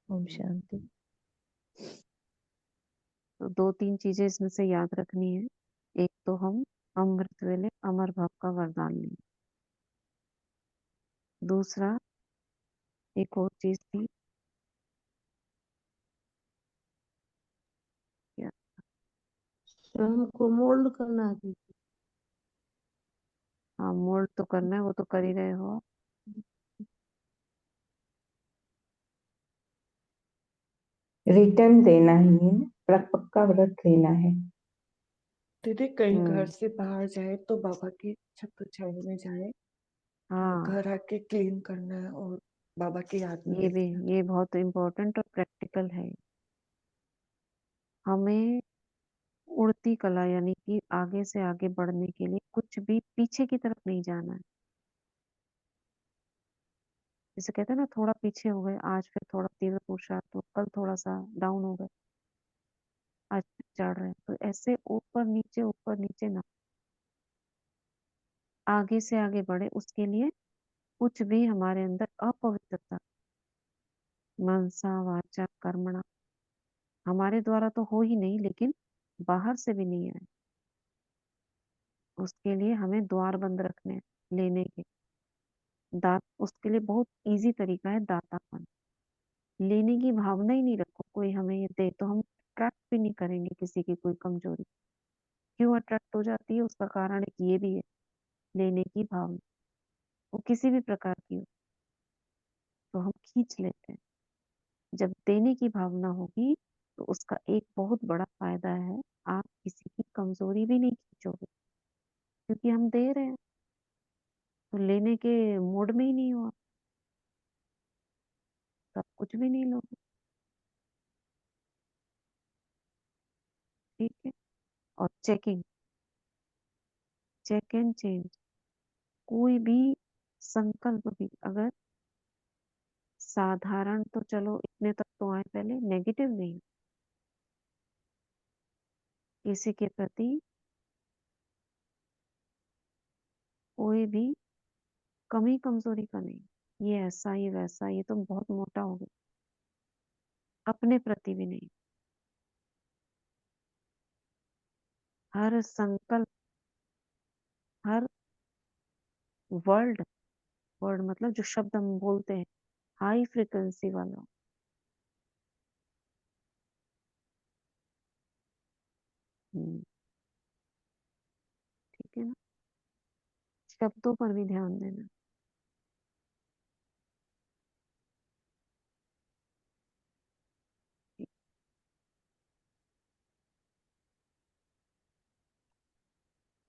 ओम हम्म। शांति। तो दो तीन चीजें इसमें से याद रखनी है। एक तो हम अमृत वेले अमर भाव का वरदान लें। दूसरा, एक और चीज थी, क्या? स्वयं को मोल्ड करना है। हाँ, मोल्ड तो करना है, वो तो कर ही रहे हो आप। रिटर्न देना ही है ना, पक्का व्रत लेना है। दीदी कहीं घर हम्म से बाहर जाए तो बाबा की छत्र छाया में जाए, और हाँ, घर आके क्लीन करना है और बाबा की याद में ये भी, बैठना है। ये बहुत इम्पोर्टेंट और प्रैक्टिकल है। हमें उड़ती कला यानी कि आगे से आगे बढ़ने के लिए कुछ भी पीछे की तरफ नहीं जाना है। जैसे कहते हैं ना, थोड़ा पीछे हो गए आज, फिर थोड़ा तीव्र पुरुषार्थ हो, कल थोड़ा सा डाउन हो गए, आज फिर चढ़ रहे हैं। तो ऐसे ऊपर नीचे ना, आगे से आगे बढ़े, उसके लिए कुछ भी हमारे अंदर अपवित्रता, मनसा वाचा कर्मणा, हमारे द्वारा तो हो ही नहीं, लेकिन बाहर से भी नहीं आए, उसके लिए हमें द्वार बंद रखने हैं लेने के। दात उसके लिए बहुत इजी तरीका है, दातापन। लेने की भावना ही नहीं रखो, कोई हमें ये दे तो हम अट्रैक्ट भी नहीं करेंगे किसी की कोई कमजोरी। क्यों अट्रैक्ट हो जाती है? उसका कारण एक ये भी है, लेने की भावना, वो किसी भी प्रकार की हो तो हम खींच लेते हैं। जब देने की भावना होगी तो उसका एक बहुत बड़ा फायदा है, आप किसी की कमजोरी भी नहीं खींचोगे, क्योंकि हम दे रहे हैं, तो लेने के मूड में ही नहीं हो आप, तो आप कुछ भी नहीं लोगे। ठीक है। और चेकिंग, चेक एंड चेंज, कोई भी संकल्प भी अगर साधारण, तो चलो इतने तक तो आए, पहले नेगेटिव नहीं, किसी के प्रति कोई भी कमी कमजोरी का नहीं, ये ऐसा ये वैसा, ये तो बहुत मोटा हो गया, अपने प्रति भी नहीं। हर संकल्प, हर वर्ड, वर्ड मतलब जो शब्द हम बोलते हैं, हाई फ्रिक्वेंसी वाला। हम्म, ठीक है ना, शब्दों पर भी ध्यान देना।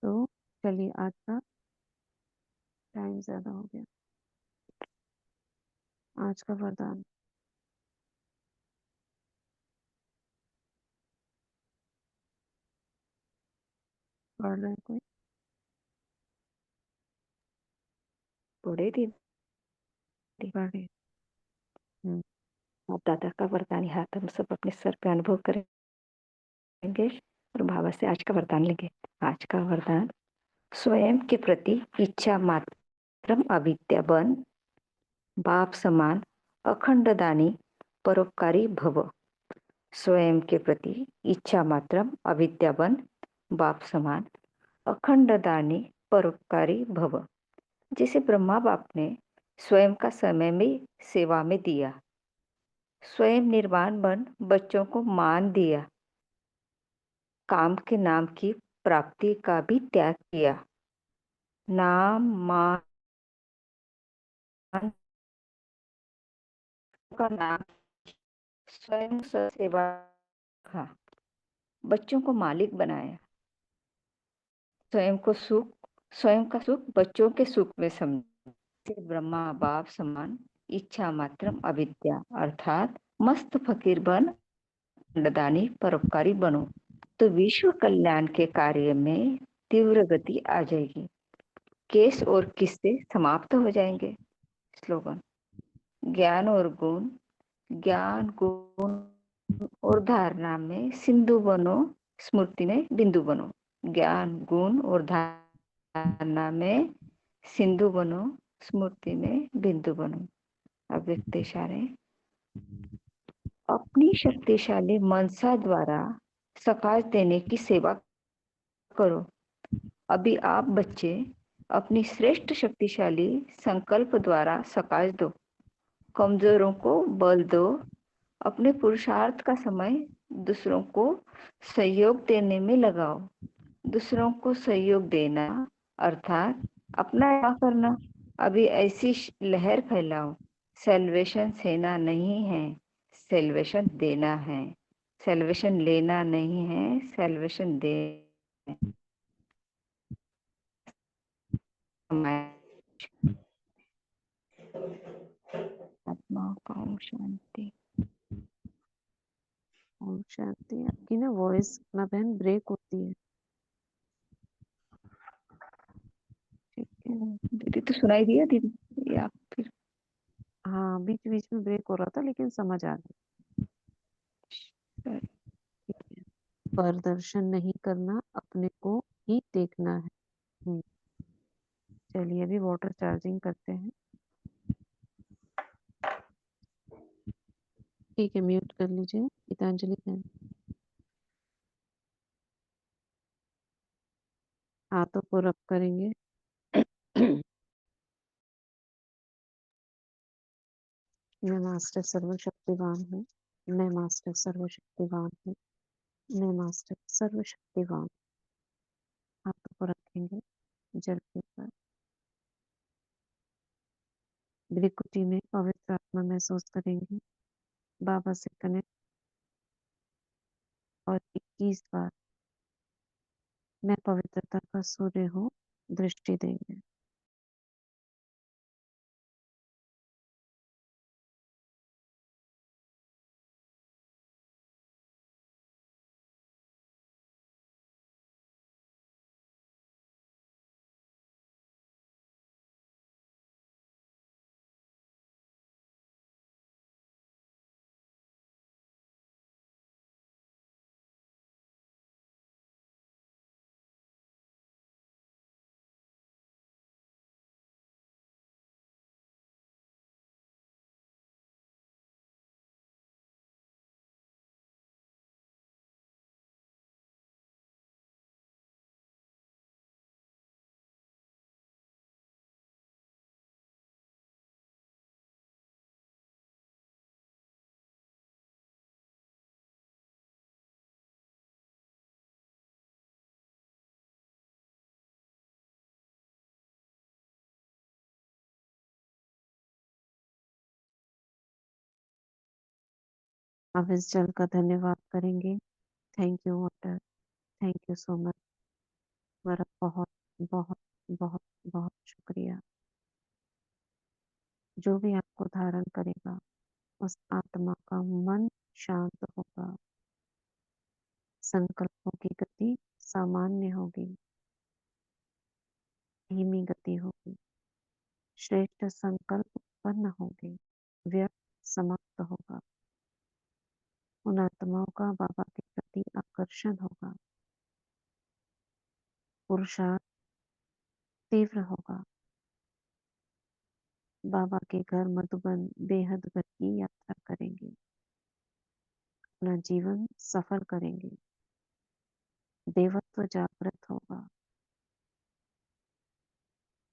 तो चलिए, आज का टाइम ज्यादा हो गया। आज का वरदान, पढ़ रहे हैं कोई? बड़े दिन पढ़े। हम्म बाप दादा का वरदान यहाँ हम सब अपने सर पे अनुभव करेंगे और बाबा से आज का वरदान लेंगे। आज का वरदान, स्वयं के प्रति इच्छा मात्रम अविद्या बन, बाप समान अखंडदानी परोपकारी भव। स्वयं के प्रति इच्छा मात्रम अविद्या बन, बाप समान अखंडदानी परोपकारी भव। जैसे ब्रह्मा बाप ने स्वयं का समय में सेवा में दिया, स्वयं निर्वाण बन बच्चों को मान दिया, काम के नाम की प्राप्ति का भी त्याग किया, नाम मान का नाम स्वयं सेवा रखा, बच्चों को मालिक बनाया, स्वयं का सुख बच्चों के सुख में समझे। ब्रह्मा बाप समान इच्छा मात्रम अविद्या अर्थात मस्त फकीर बन दंडदानी परोपकारी बनो, तो विश्व कल्याण के कार्य में तीव्र गति आ जाएगी, केस और किस्से समाप्त हो जाएंगे। स्लोगन। ज्ञान गुण और धारणा में सिंधु बनो, स्मृति में बिंदु बनो। ज्ञान गुण और धारणा में सिंधु बनो, स्मृति में बिंदु बनो। अव्यक्त इशारे। अपनी शक्तिशाली मनसा द्वारा सकाश देने की सेवा करो। अभी आप बच्चे अपनी श्रेष्ठ शक्तिशाली संकल्प द्वारा सकाश दो, कमजोरों को बल दो, अपने पुरुषार्थ का समय दूसरों को सहयोग देने में लगाओ। दूसरों को सहयोग देना अर्थात अपना क्या करना, अभी ऐसी लहर फैलाओ। सेल्वेशन सेना नहीं है, सेल्वेशन देना है। सेल्वेशन लेना नहीं है, सेल्वेशन दे। आत्मा का ओम शांति। ओम शांति। आपकी ना वॉइस ना बहन ब्रेक होती है। ठीक है। दीदी तो सुनाई दिया दीदी, या फिर हाँ, बीच बीच में ब्रेक हो रहा था लेकिन समझ आ गई। ठीक है। प्रदर्शन नहीं करना, अपने को ही देखना है। चलिए अभी वाटर चार्जिंग करते हैं। ठीक है, म्यूट कर लीजिए गीतांजलि बहन। हाथों को रब करेंगे। मैं मास्टर सर्वशक्तिवान हूँ, मैं मास्टर सर्वशक्तिवान हूँ, मैं मास्टर सर्वशक्तिवान। हाथों को रखेंगे जल के ऊपर। भ्रिकुटी में पवित्र आत्मा महसूस करेंगे, बाबा से कनेक्ट, और 21 बार मैं पवित्रता का सूर्य हूँ दृष्टि देंगे। अब इस जल का धन्यवाद करेंगे। Thank you water, thank you so much. मेरा बहुत बहुत बहुत बहुत शुक्रिया। जो भी आपको धारण करेगा उस आत्मा का मन शांत होगा, संकल्पों की गति सामान्य होगी, धीमी गति होगी, श्रेष्ठ संकल्प उत्पन्न होंगे, व्यर्थ समाप्त होगा। उन आत्माओं का बाबा के प्रति आकर्षण होगा, पुरुषार्थ तीव्र होगा। बाबा के घर मधुबन बेहद घर की यात्रा करेंगे, अपना जीवन सफल करेंगे, देवत्व जागृत होगा,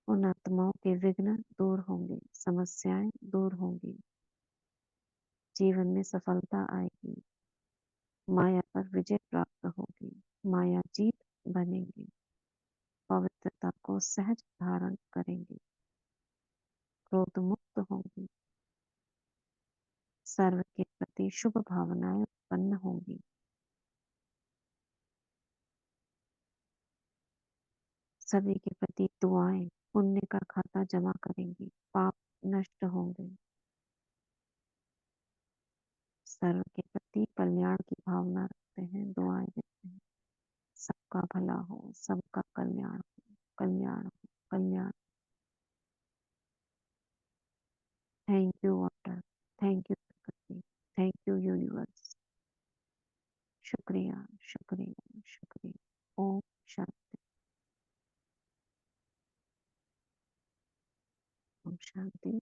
उन आत्माओं के विघ्न दूर होंगे, समस्याएं दूर होंगी, जीवन में सफलता आएगी, माया पर विजय प्राप्त होगी, माया जीत बनेंगे, पवित्रता को सहज धारण करेंगे, क्रोध मुक्त होंगे, सर्व के प्रति शुभ भावनाएं उत्पन्न होंगी, सभी के प्रति दुआएं पुण्य का खाता जमा करेंगी, पाप नष्ट होंगे, सर्व के प्रति कल्याण की भावना रखते हैं, दुआएं देते हैं, सबका भला हो, सबका कल्याण हो, कल्याण हो, कल्याण। Thank you water, thank you प्रकृति, थैंक यू यूनिवर्स। शुक्रिया, शुक्रिया, शुक्रिया। ओम शांति, ओम शांति।